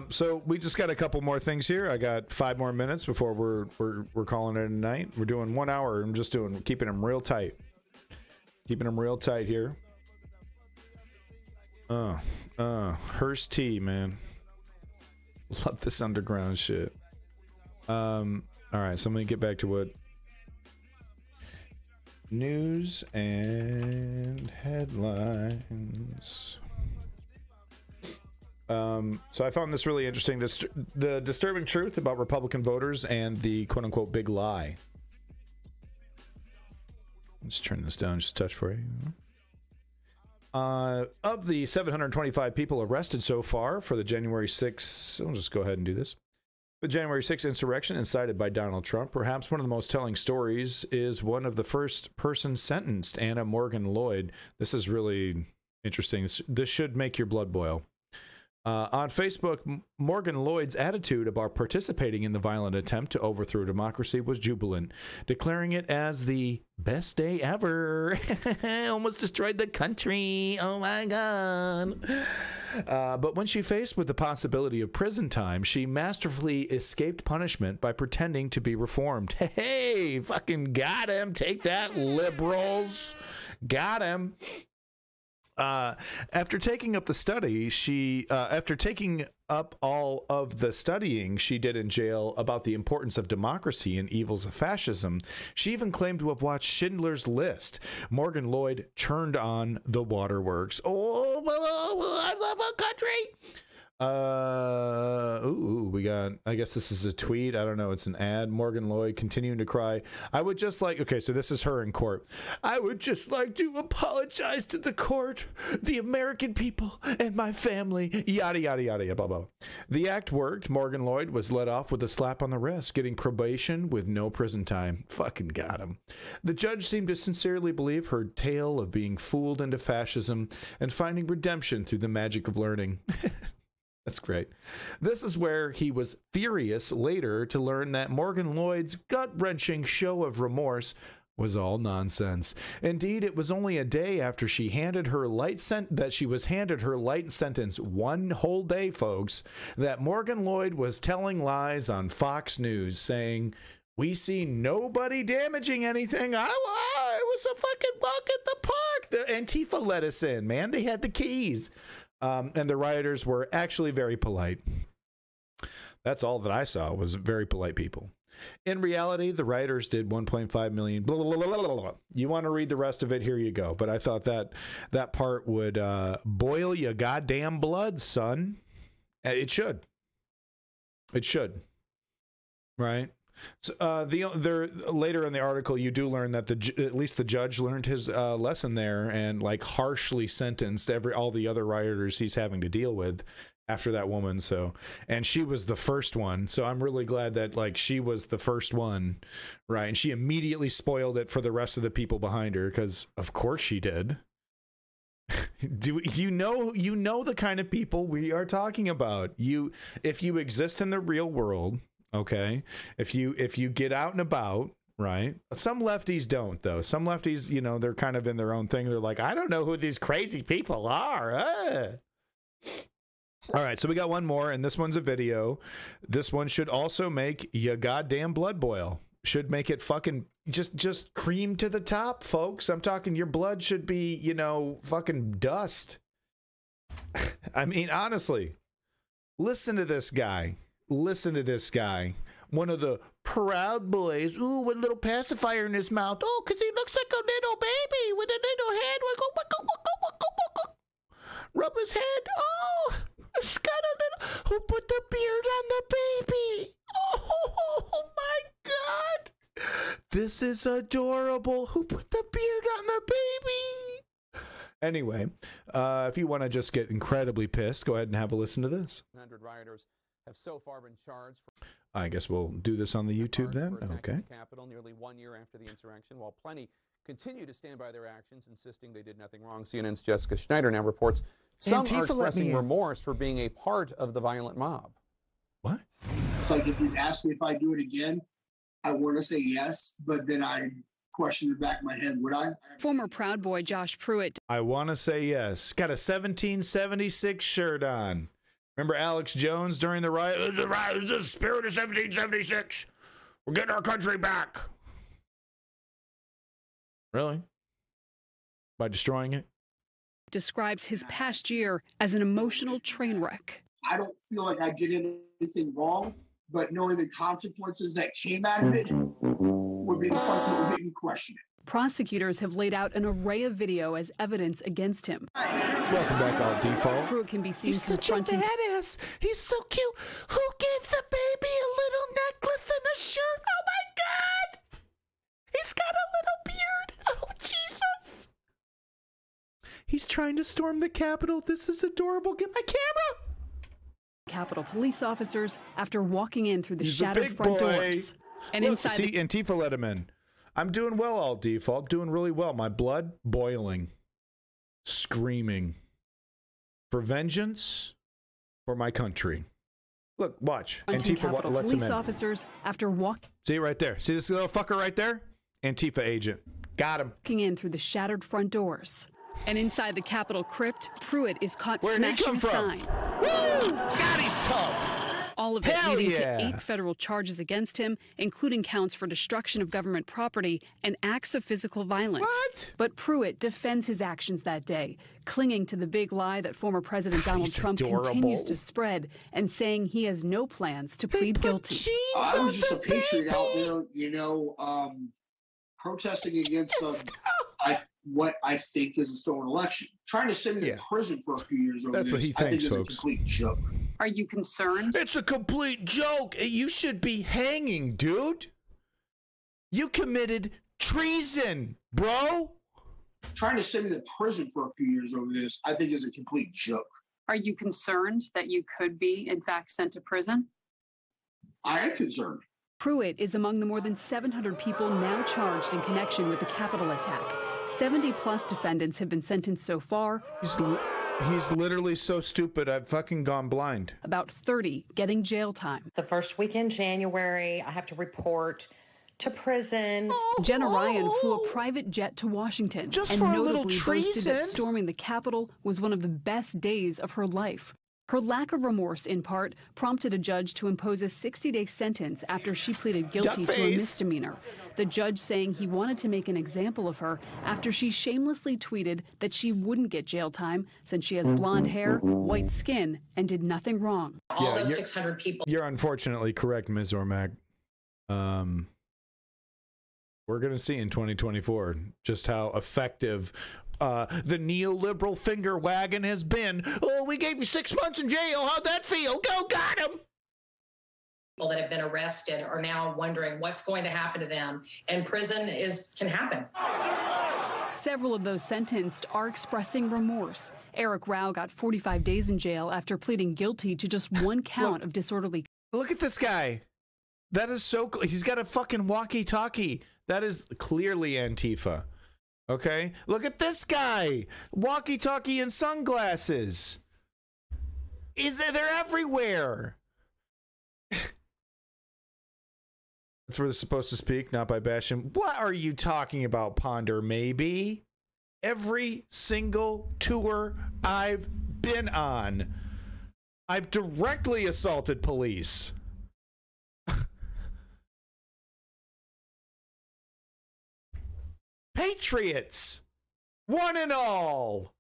So we just got a couple more things here. I got 5 more minutes before we're calling it a night. We're doing 1 hour. I'm just keeping them real tight. Keeping them real tight here. Hearst Tea, man. Love this underground shit. All right, so I'm gonna get back to what news and headlines. So I found this really interesting. The disturbing truth about Republican voters and the quote-unquote big lie. Let's turn this down just a touch for you. Of the 725 people arrested so far for the January 6th, I'll just go ahead and do this. The January 6th insurrection incited by Donald Trump, perhaps one of the most telling stories is one of the first persons sentenced, Anna Morgan Lloyd. This is really interesting. This should make your blood boil. On Facebook, Morgan Lloyd's attitude about participating in the violent attempt to overthrow democracy was jubilant, declaring it as the best day ever. Almost destroyed the country. Oh my God. But when she faced with the possibility of prison time, she masterfully escaped punishment by pretending to be reformed. Hey, fucking got him. Take that, liberals. Got him. After taking up the study, after taking up all of the studying she did in jail about the importance of democracy and evils of fascism, she even claimed to have watched Schindler's List. Morgan Lloyd turned on the waterworks. Oh, I love our country. We got, I guess this is a tweet. I don't know. It's an ad. Morgan Lloyd continuing to cry. I would just like, okay, so this is her in court. I would just like to apologize to the court, the American people, and my family. Yada, yada, yada, blah, blah. The act worked. Morgan Lloyd was let off with a slap on the wrist, getting probation with no prison time. Fucking got him. The judge seemed to sincerely believe her tale of being fooled into fascism and finding redemption through the magic of learning. That's great. This is where he was furious later to learn that Morgan Lloyd's gut-wrenching show of remorse was all nonsense. Indeed, it was only a day after she handed her light sentence, one whole day, folks, that Morgan Lloyd was telling lies on Fox News, saying, "We see nobody damaging anything. It was a fucking walk at the park. The Antifa let us in, man. They had the keys." And the rioters were actually very polite. That's all that I saw was very polite people. In reality, the rioters did 1.5 million. Blah, blah, blah, blah, blah. You want to read the rest of it? Here you go. But I thought that part would boil your goddamn blood, son. It should. It should. Right? So, later in the article, you do learn that at least the judge learned his lesson there and like harshly sentenced all the other rioters he's having to deal with after that woman. So, and she was the first one. So I'm really glad that like she was the first one, right? And she immediately spoiled it for the rest of the people behind her because of course she did. Do you know the kind of people we are talking about? If you exist in the real world. Okay, if you get out and about, right? Some lefties don't, though. Some lefties, they're kind of in their own thing. They're like, I don't know who these crazy people are. All right, so we got one more, and this one's a video. This one should also make your goddamn blood boil. Should make it fucking just cream to the top, folks. I'm talking your blood should be, fucking dust. I mean, honestly, listen to this guy. Listen to this guy. One of the Proud Boys. Ooh, with a little pacifier in his mouth. Oh, because he looks like a little baby with a little head. Rub his head. Oh, it's got a little. Who put the beard on the baby? Oh, my God. This is adorable. Who put the beard on the baby? Anyway, if you want to just get incredibly pissed, go ahead and have a listen to this. 100 rioters have so far been charged. I guess we'll do this on the YouTube then. Okay. The Capitol nearly 1 year after the insurrection, while plenty continue to stand by their actions, insisting they did nothing wrong. CNN's Jessica Schneider now reports some are expressing remorse for being a part of the violent mob. What? It's like if you ask me if I do it again, I want to say yes, but then I question in the back of my head. Would I? Former Proud Boy Josh Pruitt. I want to say yes. Got a 1776 shirt on. Remember Alex Jones during the riot? The spirit of 1776. We're getting our country back. Really? By destroying it? Describes his past year as an emotional train wreck. I don't feel like I did anything wrong, but knowing the consequences that came out of it would be the part that would make me question it. Prosecutors have laid out an array of video as evidence against him. Welcome back, Alt Default. Pruitt can be seen He's confronting. such a badass. He's so cute. Who gave the baby a little necklace and a shirt? Oh my God! He's got a little beard. Oh Jesus! He's trying to storm the Capitol. This is adorable. Get my camera. Capitol police officers after walking in through the shattered front doors. And look, inside. See, Antifa let him in. I'm doing well, Alt Default. Doing really well. My blood boiling, screaming for vengeance for my country. Look, watch. Antifa lets him in. Police officers after walking. See right there. See this little fucker right there? Antifa agent. Got him. Walking in through the shattered front doors. And inside the Capitol crypt, Pruitt is caught smashing a sign. Woo! God, he's tough. All of it leading to 8 federal charges against him, including counts for destruction of government property and acts of physical violence. What? But Pruitt defends his actions that day, clinging to the big lie that former President Donald Trump continues to spread and saying he has no plans to plead guilty. I was just a patriot out there, you know, protesting against what I think is a stolen election. Trying to send me to prison for a few years over That's what he I thinks, think folks. It's a complete joke. Are you concerned? It's a complete joke. You should be hanging, dude. You committed treason, bro. Trying to send me to prison for a few years over this, I think, is a complete joke. Are you concerned that you could be, in fact, sent to prison? I am concerned. Pruitt is among the more than 700 people now charged in connection with the Capitol attack. 70-plus defendants have been sentenced so far. He's literally so stupid, I've fucking gone blind. About 30 getting jail time. The first week in January, I have to report to prison. Jenna Ryan flew a private jet to Washington Just and for a notably little boasted treason. that storming the Capitol was one of the best days of her life. Her lack of remorse, in part, prompted a judge to impose a 60-day sentence after she pleaded guilty to a misdemeanor. The judge saying he wanted to make an example of her after she shamelessly tweeted that she wouldn't get jail time since she has blonde hair, white skin, and did nothing wrong. All those 600 people. You're unfortunately correct, Ms. Ormack. We're going to see in 2024 just how effective the neoliberal finger wagon has been. Oh, we gave you 6 months in jail. How'd that feel? Go, got him. People that have been arrested are now wondering what's going to happen to them, and prison can happen. Several of those sentenced are expressing remorse. Eric Rao got 45 days in jail after pleading guilty to just one count of disorderly. Look at this guy. That is so. He's got a fucking walkie-talkie. That is clearly Antifa. Okay? Look at this guy. Walkie-talkie and sunglasses. They're everywhere. That's where they're supposed to speak, not by bashing. What are you talking about, Ponder? Maybe every single tour I've been on, I've directly assaulted police. Patriots, one and all.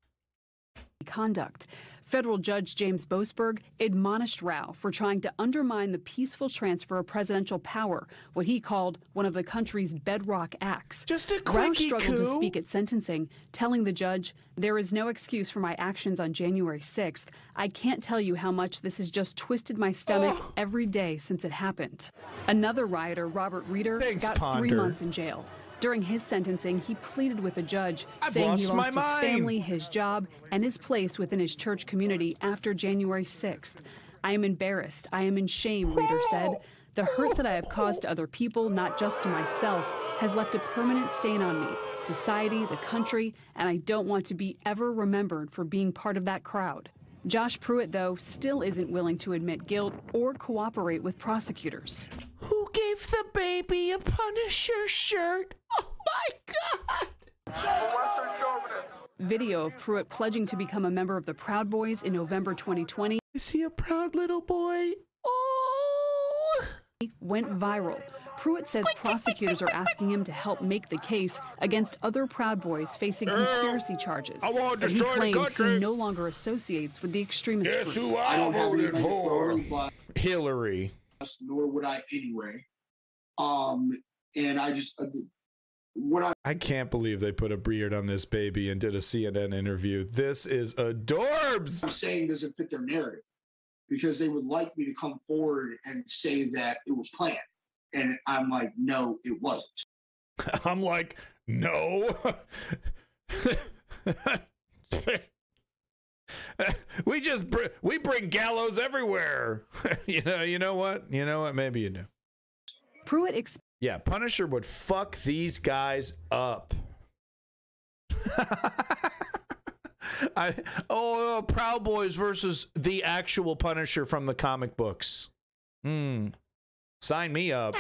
Conduct. Federal Judge James Boasberg admonished Rao for trying to undermine the peaceful transfer of presidential power, what he called one of the country's bedrock acts. Just a Rao quickie struggled to coup. speak at sentencing, telling the judge, "There is no excuse for my actions on January 6th. I can't tell you how much this has just twisted my stomach every day since it happened." Another rioter, Robert Reeder, got 3 months in jail. During his sentencing, he pleaded with the judge, saying he lost his family, his job, and his place within his church community after January 6th. "I am embarrassed. I am in shame," Reeder said. "The hurt that I have caused to other people, not just to myself, has left a permanent stain on me, society, the country, and I don't want to be ever remembered for being part of that crowd." Josh Pruitt, though, still isn't willing to admit guilt or cooperate with prosecutors. Who gave the baby a Punisher shirt? Oh my Video of Pruitt pledging to become a member of the Proud Boys in November 2020. Is he a proud little boy? Oh! Went viral. Pruitt says prosecutors are asking him to help make the case against other Proud Boys facing conspiracy charges. I want to that he destroy the claims country. he no longer associates with the extremist Guess group. who I voted for? Hillary. Nor would I anyway. And I just I can't believe they put a beard on this baby and did a CNN interview. This is adorbs. I'm saying doesn't fit their narrative because they would like me to come forward and say that it was planned. And I'm like, no, it wasn't. I'm like, no. we bring gallows everywhere. You know what? Maybe you do. Pruitt yeah, Punisher would fuck these guys up. Proud Boys versus the actual Punisher from the comic books. Sign me up.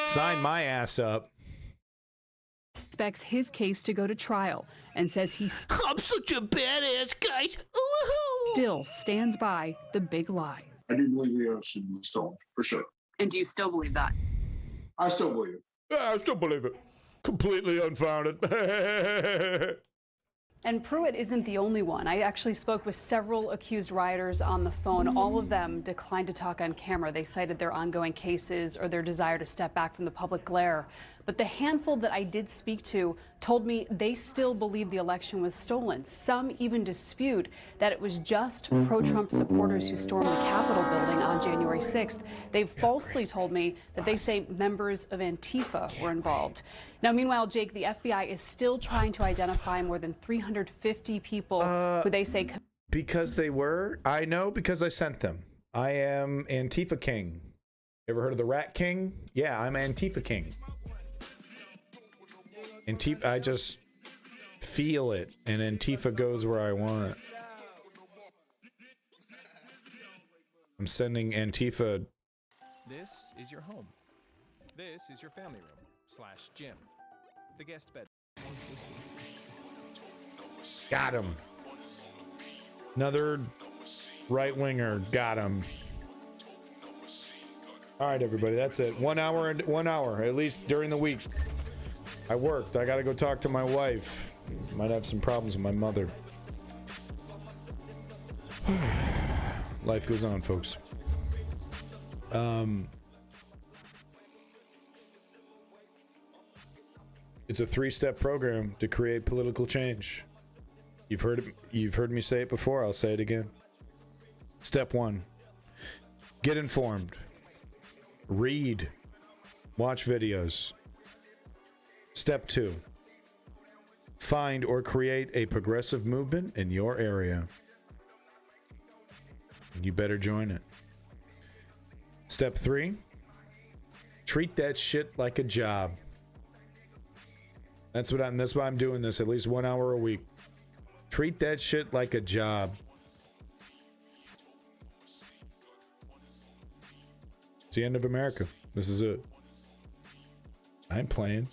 Sign my ass up. Expects his case to go to trial and says I'm such a badass, guys. Still stands by the big lie. I do believe the ocean was stolen, for sure. And do you still believe that? I still believe it. Yeah, I still believe it. Completely unfounded. And Pruitt isn't the only one. I actually spoke with several accused rioters on the phone. All of them declined to talk on camera. They cited their ongoing cases or their desire to step back from the public glare. But the handful that I did speak to told me they still believe the election was stolen. Some even dispute that it was just pro-Trump supporters who stormed the Capitol building on January 6th. They've falsely told me that they say members of Antifa were involved. Now, meanwhile, Jake, the FBI is still trying to identify more than 350 people who they say... Because they were? I know because I sent them. I am Antifa King. Ever heard of the Rat King? Yeah, I'm Antifa King. Antifa, I just feel it, and Antifa goes where I want it. I'm sending Antifa. This is your home. This is your family room / gym. The guest bed. Got him. Another right-winger. Got him. All right, everybody, that's it. 1 hour and 1 hour, at least during the week. I worked. I got to go talk to my wife. Might have some problems with my mother. Life goes on, folks. It's a 3-step program to create political change. You've heard me say it before. I'll say it again. Step 1: get informed. Read. Watch videos. Step 2: find or create a progressive movement in your area. And you better join it. Step 3: treat that shit like a job. That's why I'm doing this at least 1 hour a week. Treat that shit like a job. It's the end of America. This is it. I ain't playing.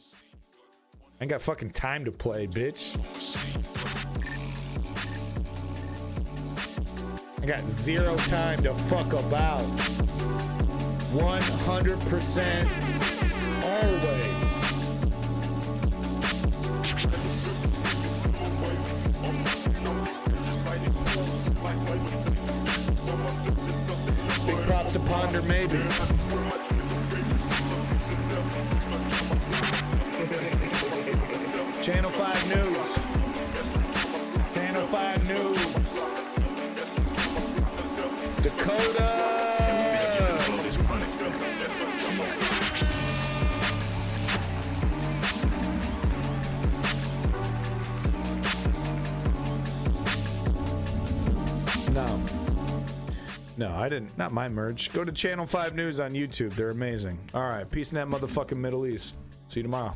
I ain't got fucking time to play, bitch. I got 0 time to fuck about. 100% always. Big props to Ponder Maybe. Channel 5 News. Channel 5 News. Dakota. No, I didn't. Not my merch. Go to Channel 5 News on YouTube. They're amazing. All right. Peace in that motherfucking Middle East. See you tomorrow.